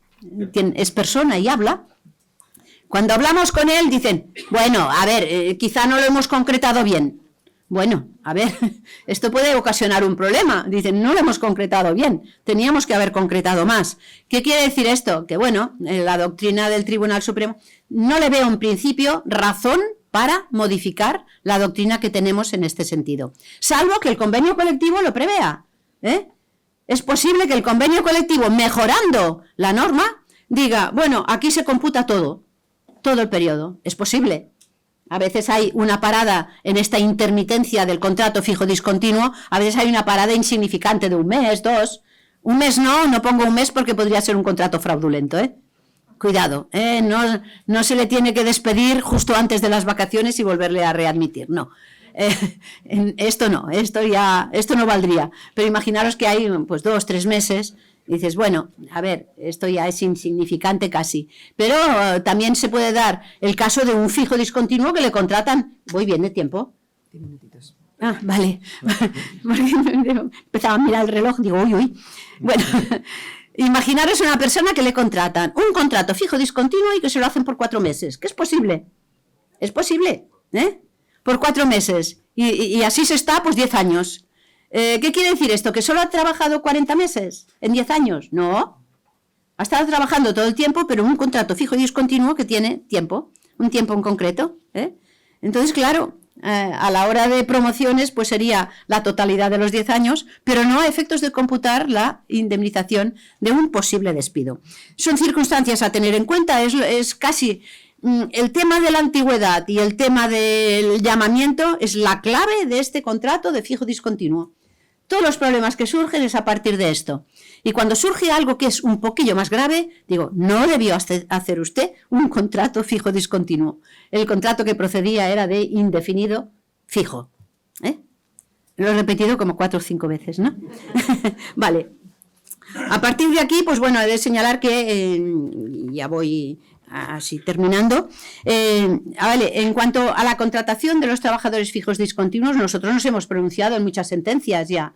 es persona y habla. Cuando hablamos con él dicen, bueno, a ver, quizá no lo hemos concretado bien. Bueno, a ver, esto puede ocasionar un problema. Dicen, no lo hemos concretado bien, teníamos que haber concretado más. ¿Qué quiere decir esto? Que bueno, la doctrina del Tribunal Supremo, no le veo en principio razón para modificar la doctrina que tenemos en este sentido. Salvo que el convenio colectivo lo prevea. Es posible que el convenio colectivo, mejorando la norma, diga, bueno, aquí se computa todo el periodo. Es posible. A veces hay una parada en esta intermitencia del contrato fijo discontinuo, a veces hay una parada insignificante de 1 mes, 2. 1 mes no pongo 1 mes porque podría ser un contrato fraudulento, Cuidado, no se le tiene que despedir justo antes de las vacaciones y volverle a readmitir, no. Esto no valdría. Pero imaginaros que hay pues 2, 3 meses. Dices, bueno, a ver, esto ya es insignificante casi. Pero también se puede dar el caso de un fijo discontinuo que le contratan. Voy bien de tiempo. 10 minutitos. Ah, vale. Empezaba a mirar el reloj, digo, uy. Bueno, imaginaros una persona que le contratan un contrato fijo discontinuo y que se lo hacen por 4 meses. ¿Qué es posible? Es posible, por 4 meses. Y así se está, pues 10 años. ¿Qué quiere decir esto? ¿Que solo ha trabajado 40 meses en 10 años? No. Ha estado trabajando todo el tiempo, pero en un contrato fijo y discontinuo que tiene tiempo, un tiempo en concreto. Entonces, claro, a la hora de promociones, pues sería la totalidad de los 10 años, pero no a efectos de computar la indemnización de un posible despido. Son circunstancias a tener en cuenta, es casi... El tema de la antigüedad y el tema del llamamiento es la clave de este contrato de fijo discontinuo. Todos los problemas que surgen es a partir de esto. Y cuando surge algo que es un poquillo más grave, digo, no debió hacer usted un contrato fijo discontinuo. El contrato que procedía era de indefinido fijo. Lo he repetido como 4 o 5 veces, ¿no? Vale. A partir de aquí, pues bueno, he de señalar que ya voy... Así, terminando, en cuanto a la contratación de los trabajadores fijos discontinuos, nosotros nos hemos pronunciado en muchas sentencias ya.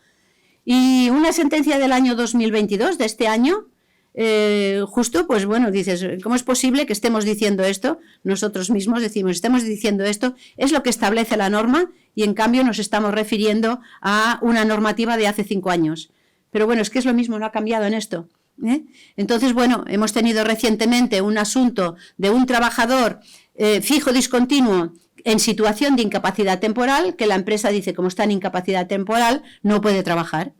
Y una sentencia del año 2022, de este año, justo, pues bueno, dices, ¿cómo es posible que estemos diciendo esto? Nosotros mismos decimos, estamos diciendo esto, es lo que establece la norma y en cambio nos estamos refiriendo a una normativa de hace 5 años. Pero bueno, es que es lo mismo, no ha cambiado en esto. Entonces, bueno, hemos tenido recientemente un asunto de un trabajador fijo discontinuo en situación de incapacidad temporal, que la empresa dice, como está en incapacidad temporal, no puede trabajar.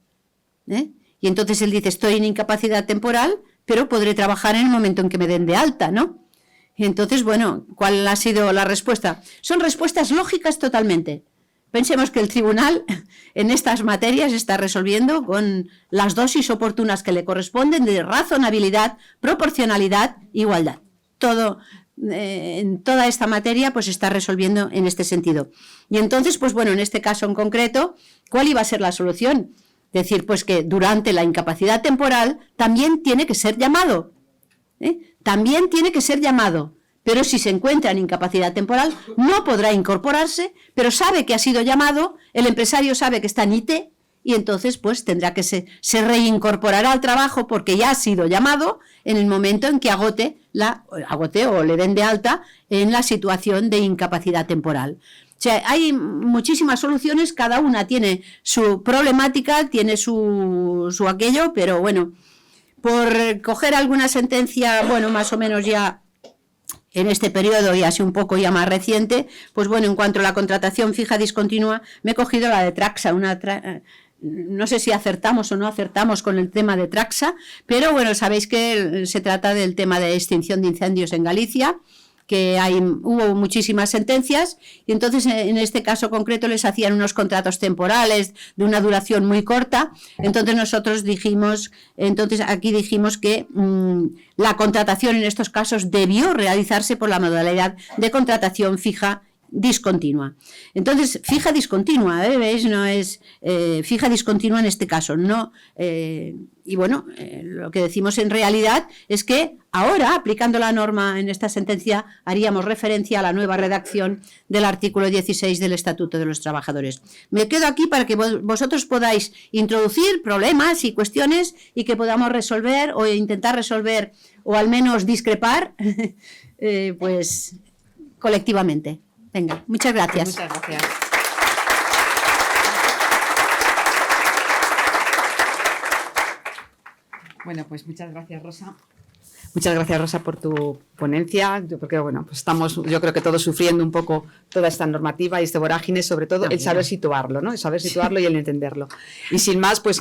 Y entonces él dice, estoy en incapacidad temporal, pero podré trabajar en el momento en que me den de alta, ¿no? Y entonces, bueno, ¿cuál ha sido la respuesta? Son respuestas lógicas totalmente. Pensemos que el tribunal en estas materias está resolviendo con las dosis oportunas que le corresponden de razonabilidad, proporcionalidad, igualdad. Todo, en toda esta materia pues está resolviendo en este sentido. Y entonces, pues bueno, en este caso en concreto, ¿cuál iba a ser la solución? Decir, pues que durante la incapacidad temporal también tiene que ser llamado. También tiene que ser llamado. Pero si se encuentra en incapacidad temporal, no podrá incorporarse, pero sabe que ha sido llamado, el empresario sabe que está en IT, y entonces pues tendrá que se reincorporará al trabajo porque ya ha sido llamado en el momento en que agote o le den de alta en la situación de incapacidad temporal. O sea, hay muchísimas soluciones, cada una tiene su problemática, tiene su aquello, pero bueno, por coger alguna sentencia, bueno, más o menos ya en este periodo y así un poco ya más reciente, pues bueno, en cuanto a la contratación fija discontinua, me he cogido la de Traxa, no sé si acertamos o no acertamos con el tema de Traxa, pero bueno, sabéis que se trata del tema de extinción de incendios en Galicia, que hubo muchísimas sentencias, y entonces en este caso concreto les hacían unos contratos temporales de una duración muy corta. Entonces nosotros dijimos que la contratación en estos casos debió realizarse por la modalidad de contratación fija discontinua. Entonces, fija discontinua, ¿veis? No es fija discontinua en este caso, no. Y bueno, lo que decimos en realidad es que ahora, aplicando la norma en esta sentencia, haríamos referencia a la nueva redacción del artículo 16 del Estatuto de los Trabajadores. Me quedo aquí para que vosotros podáis introducir problemas y cuestiones y que podamos resolver o intentar resolver o al menos discrepar, pues colectivamente. Venga, muchas gracias. Muchas gracias. Bueno, pues muchas gracias, Rosa. Muchas gracias, Rosa, por tu ponencia, porque bueno, pues estamos, yo creo que todos sufriendo un poco toda esta normativa y este vorágine, sobre todo el saber situarlo, ¿no? El saber situarlo y el entenderlo. Y sin más, pues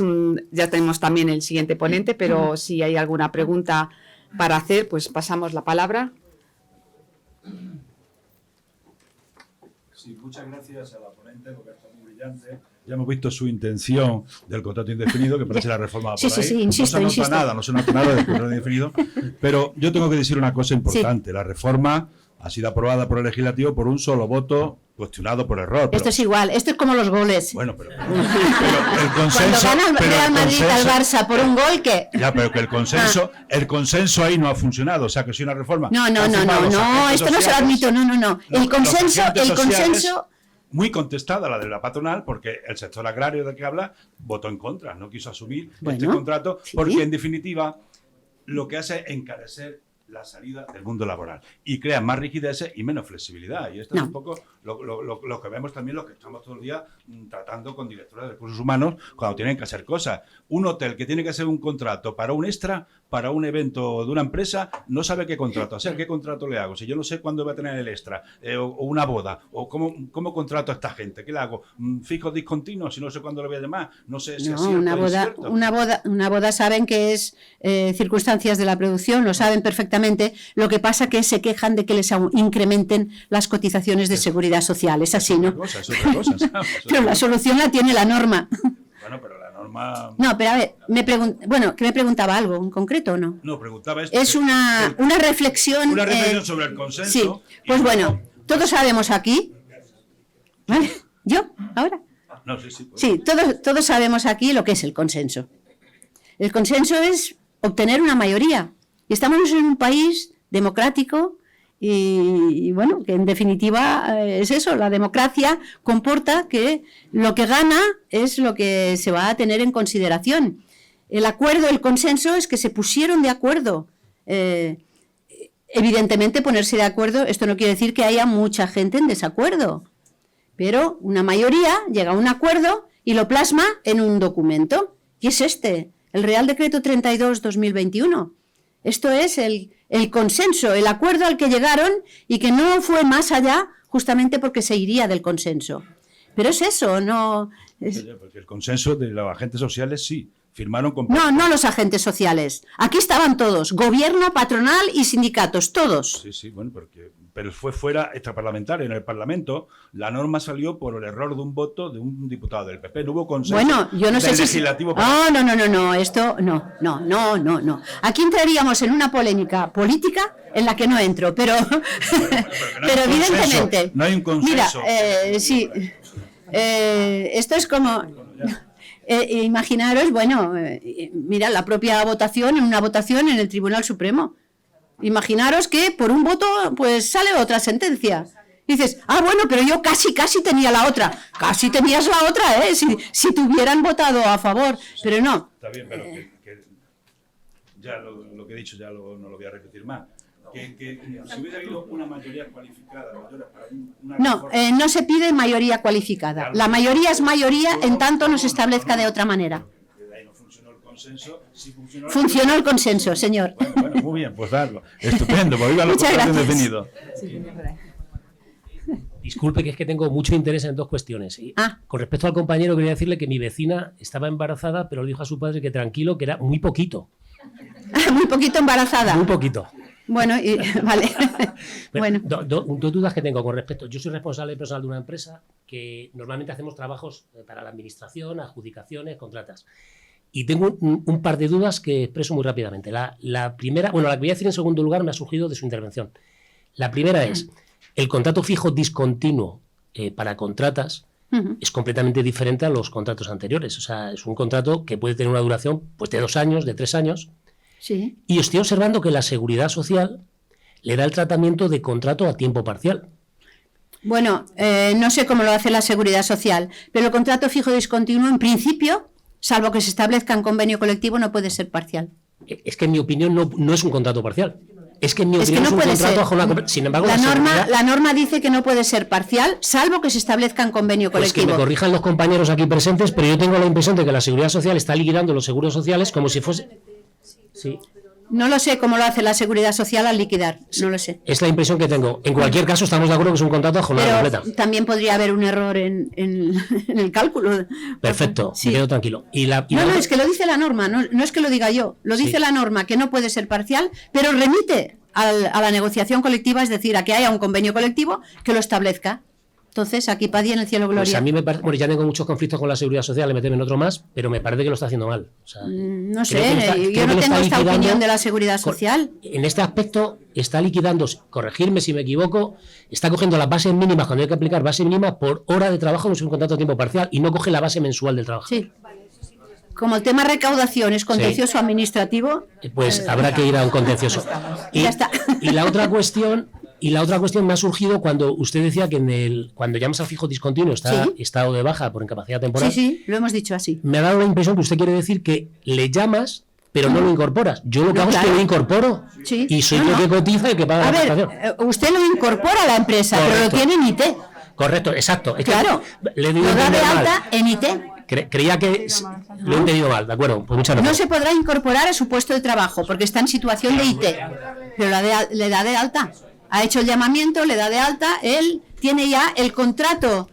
ya tenemos también el siguiente ponente, pero si hay alguna pregunta para hacer, pues pasamos la palabra. Sí, muchas gracias a la ponente, porque está muy brillante. Ya hemos visto su intención del contrato indefinido, que parece la reforma por ahí. Sí, insisto, no se nota nada del contrato indefinido, pero yo tengo que decir una cosa importante. Sí. La reforma ha sido aprobada por el legislativo por un solo voto, cuestionado por error. Esto es igual, esto es como los goles. Bueno, pero el consenso... Cuando gana el Real Madrid al Barça por un gol, ¿qué? Ya, pero que el consenso ahí no ha funcionado, o sea, que si una reforma... No, esto no se lo admito, no. El consenso... Muy contestada la de la patronal, porque el sector agrario del que habla votó en contra, no quiso asumir este contrato, porque en definitiva lo que hace es encarecer la salida del mundo laboral y crea más rigideces y menos flexibilidad. Y esto es un poco lo que vemos también, lo que estamos todo el día tratando con directores de recursos humanos cuando tienen que hacer cosas. Un hotel que tiene que hacer un contrato para un extra, para un evento de una empresa, no sabe qué contrato hacer, qué contrato le hago. Si yo no sé cuándo va a tener el extra, o una boda, o cómo contrato a esta gente, ¿qué le hago? ¿Fijo discontinuo? Si no sé cuándo le voy a llamar, no sé si es cierto, una boda saben que es circunstancias de la producción, lo saben perfectamente. Lo que pasa que se quejan de que les incrementen las cotizaciones de seguridad social. Es así, ¿no? Es otra cosa. Pero la solución la tiene la norma. Bueno, pero la norma... No, pero a ver, ¿que me preguntaba algo en concreto o no? No, preguntaba esto. Es una reflexión... Una reflexión sobre el consenso. Sí, pues bueno, todos sabemos aquí... ¿Vale? ¿Yo? ¿Ahora? No, sí. Pues. Sí, todos sabemos aquí lo que es el consenso. El consenso es obtener una mayoría. Y estamos en un país democrático y bueno, que en definitiva es eso, la democracia comporta que lo que gana es lo que se va a tener en consideración. El acuerdo, el consenso es que se pusieron de acuerdo. Evidentemente ponerse de acuerdo, esto no quiere decir que haya mucha gente en desacuerdo, pero una mayoría llega a un acuerdo y lo plasma en un documento. Y es el Real Decreto 32/2021. Esto es el consenso, el acuerdo al que llegaron y que no fue más allá justamente porque se iría del consenso. Pero es eso, no... Porque el consenso de los agentes sociales sí, firmaron con... No los agentes sociales. Aquí estaban todos, gobierno, patronal y sindicatos, todos. Sí, bueno, pero fue fuera extraparlamentario. En el Parlamento la norma salió por el error de un voto de un diputado del PP. No hubo consenso. Bueno, yo no sé si... legislativo No, esto... No. Aquí entraríamos en una polémica política en la que no entro, pero evidentemente... No hay un consenso. Mira, sí... esto es como... imaginaros, bueno, mira, la propia votación, en una votación en el Tribunal Supremo. Imaginaros que por un voto pues sale otra sentencia. Y dices, bueno, pero yo casi tenía la otra. Casi tenías la otra, si te hubieran votado a favor. Pero no. Está bien, pero que ya lo que he dicho ya no lo voy a repetir más. Que si hubiera habido una mayoría cualificada para no se pide mayoría cualificada. La mayoría es mayoría en tanto no se establezca de otra manera. Ahí no funcionó el consenso. Funcionó el consenso, señor. Bueno, muy bien, pues darlo. Estupendo, pues iba lo Muchas gracias. definido. Disculpe, que es que tengo mucho interés en dos cuestiones. Con respecto al compañero, quería decirle que mi vecina estaba embarazada, pero le dijo a su padre que tranquilo, que era muy poquito. Muy poquito embarazada. Muy poquito. Bueno, vale. Bueno. Dos dudas que tengo con respecto. Yo soy responsable personal de una empresa que normalmente hacemos trabajos para la administración, adjudicaciones, contratas. Y tengo un par de dudas que expreso muy rápidamente. La primera, la que voy a decir en segundo lugar me ha surgido de su intervención. La primera es, el contrato fijo discontinuo para contratas es completamente diferente a los contratos anteriores. O sea, es un contrato que puede tener una duración pues, de 2 años, de 3 años. Sí. Y estoy observando que la Seguridad Social le da el tratamiento de contrato a tiempo parcial. Bueno, no sé cómo lo hace la Seguridad Social, pero el contrato fijo discontinuo, en principio, salvo que se establezca en convenio colectivo, no puede ser parcial. Es que en mi opinión no es un contrato parcial. Es que en mi opinión no es un puede contrato ser. bajo una... Sin embargo, la norma dice que no puede ser parcial, salvo que se establezca en convenio pues colectivo. Que me corrijan los compañeros aquí presentes, pero yo tengo la impresión de que la Seguridad Social está liquidando los seguros sociales como si fuese... Sí. No lo sé cómo lo hace la Seguridad Social al liquidar, no lo sé. Es la impresión que tengo. En cualquier caso, estamos de acuerdo que es un contrato a jornada completa. También podría haber un error en el cálculo. Perfecto, sí. Me quedo tranquilo. No, es que lo dice la norma, no es que lo diga yo. Lo dice la norma, que no puede ser parcial, pero remite a la negociación colectiva, es decir, a que haya un convenio colectivo que lo establezca. Entonces, aquí Padilla en el cielo gloria. Pues a mí me parece, ya tengo muchos conflictos con la Seguridad Social, le meterme en otro más, pero me parece que lo está haciendo mal. O sea, no sé, yo no tengo esta opinión de la Seguridad Social. En este aspecto está liquidando, corregirme si me equivoco, está cogiendo las bases mínimas cuando hay que aplicar base mínima por hora de trabajo, no es un contrato a tiempo parcial, y no coge la base mensual del trabajo. Sí. Como el tema recaudación es contencioso administrativo, pues habrá que ir a un contencioso. Ya está. Y la otra cuestión me ha surgido cuando usted decía que cuando llamas al fijo discontinuo está estado de baja por incapacidad temporal. Sí, lo hemos dicho así. Me ha dado la impresión que usted quiere decir que le llamas, pero no lo incorporas. Yo lo que hago es que lo incorporo. Sí. Y soy yo que cotiza y que paga la prestación. Usted lo incorpora a la empresa, pero lo tiene en IT. Correcto, exacto. Es claro, que lo da de alta en IT. Creía que lo he entendido mal, de acuerdo, pues muchas gracias. No se podrá incorporar a su puesto de trabajo porque está en situación de IT, pero le da de alta. Ha hecho el llamamiento, le da de alta, él tiene ya el contrato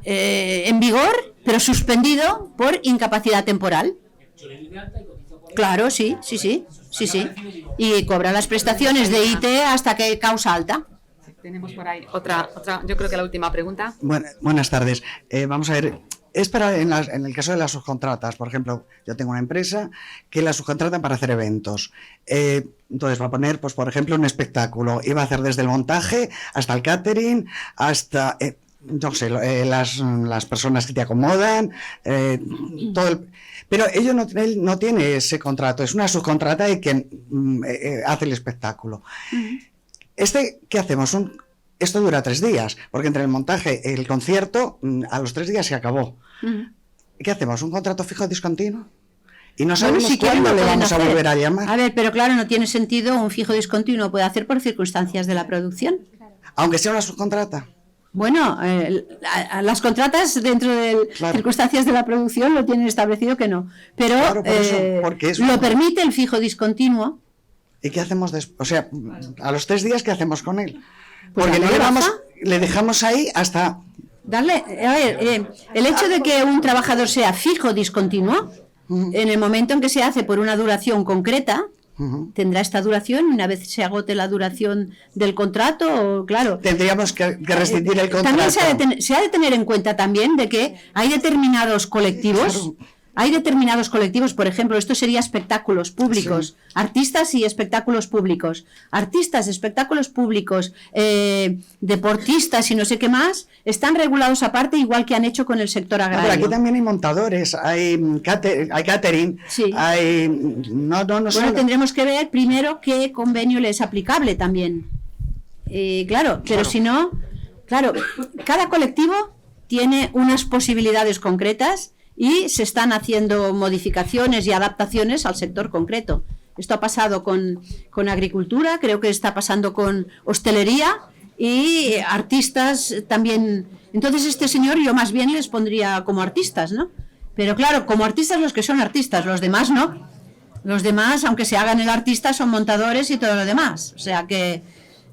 en vigor, pero suspendido por incapacidad temporal. Claro, sí. Y cobra las prestaciones de IT hasta que causa alta. Tenemos por ahí otra, yo creo que la última pregunta. Buenas tardes. Vamos a ver, es para en el caso de las subcontratas, por ejemplo, yo tengo una empresa que la subcontratan para hacer eventos. Entonces va a poner, pues por ejemplo, un espectáculo. Y va a hacer desde el montaje hasta el catering, hasta, no sé, las personas que te acomodan, todo pero él no tiene ese contrato, es una subcontrata de quien hace el espectáculo. ¿Qué hacemos? Esto dura 3 días, porque entre el montaje y el concierto, a los 3 días se acabó. ¿Qué hacemos? ¿Un contrato fijo discontinuo? Y no sabemos cuándo le vamos a volver a llamar. A ver, pero claro, no tiene sentido un fijo discontinuo, puede hacer por circunstancias de la producción. Aunque sea una subcontrata. Bueno, las contratas dentro de circunstancias de la producción lo tienen establecido que no. Pero claro, por eso, porque lo permite el fijo discontinuo. ¿Y qué hacemos después? O sea, a los 3 días, ¿qué hacemos con él? Pues porque le dejamos ahí hasta... El hecho de que un trabajador sea fijo discontinuo En el momento en que se hace por una duración concreta, tendrá esta duración, una vez se agote la duración del contrato, claro. Tendríamos que rescindir el contrato. También se ha de tener en cuenta también de que hay determinados colectivos, por ejemplo, esto sería espectáculos públicos, artistas y espectáculos públicos. Artistas, espectáculos públicos, deportistas y no sé qué más, están regulados aparte, igual que han hecho con el sector agrario. Pero aquí también hay montadores, hay catering, sí. hay... No bueno, tendremos que ver primero qué convenio le es aplicable también. Claro, pero si no... Claro, cada colectivo tiene unas posibilidades concretas y se están haciendo modificaciones y adaptaciones al sector concreto. Esto ha pasado con agricultura, creo que está pasando con hostelería y artistas también. Entonces este señor yo más bien les pondría como artistas, ¿no? Pero claro, como artistas los que son artistas, los demás no. Los demás, aunque se hagan el artista, son montadores y todo lo demás. O sea que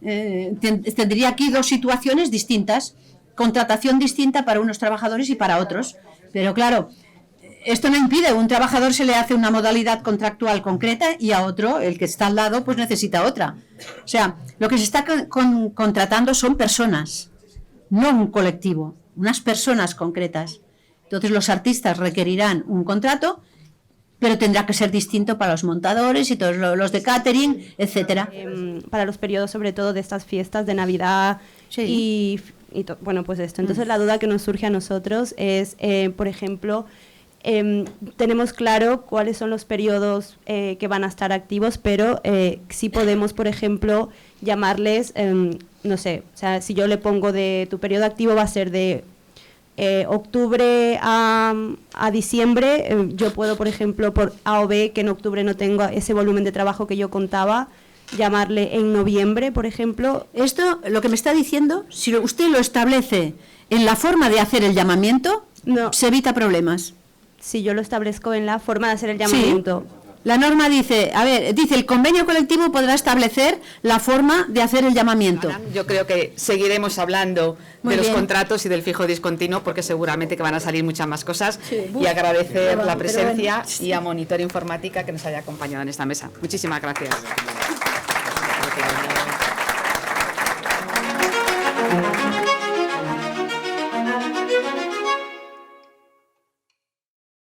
tendría aquí dos situaciones distintas, contratación distinta para unos trabajadores y para otros. Pero claro, esto no impide, a un trabajador se le hace una modalidad contractual concreta y a otro, el que está al lado, pues necesita otra. O sea, lo que se está contratando son personas, no un colectivo, unas personas concretas. Entonces los artistas requerirán un contrato, pero tendrá que ser distinto para los montadores y todos los de catering, etcétera. Para los periodos, sobre todo, de estas fiestas de Navidad y bueno, pues esto. Entonces la duda que nos surge a nosotros es, por ejemplo, tenemos claro cuáles son los periodos que van a estar activos, pero si podemos, por ejemplo, llamarles, no sé, o sea, si yo le pongo de tu periodo activo va a ser de octubre a diciembre, yo puedo, por ejemplo, por A o B, que en octubre no tengo ese volumen de trabajo que yo contaba, llamarle en noviembre, por ejemplo. Esto, lo que me está diciendo, si usted lo establece en la forma de hacer el llamamiento, no, se evita problemas. Si yo lo establezco en la forma de hacer el llamamiento. Sí. La norma dice, dice, el convenio colectivo podrá establecer la forma de hacer el llamamiento. Yo creo que seguiremos hablando de los contratos y del fijo discontinuo, porque seguramente que van a salir muchas más cosas. Sí, y agradecer la presencia y a Monitor Informática que nos haya acompañado en esta mesa. Muchísimas gracias.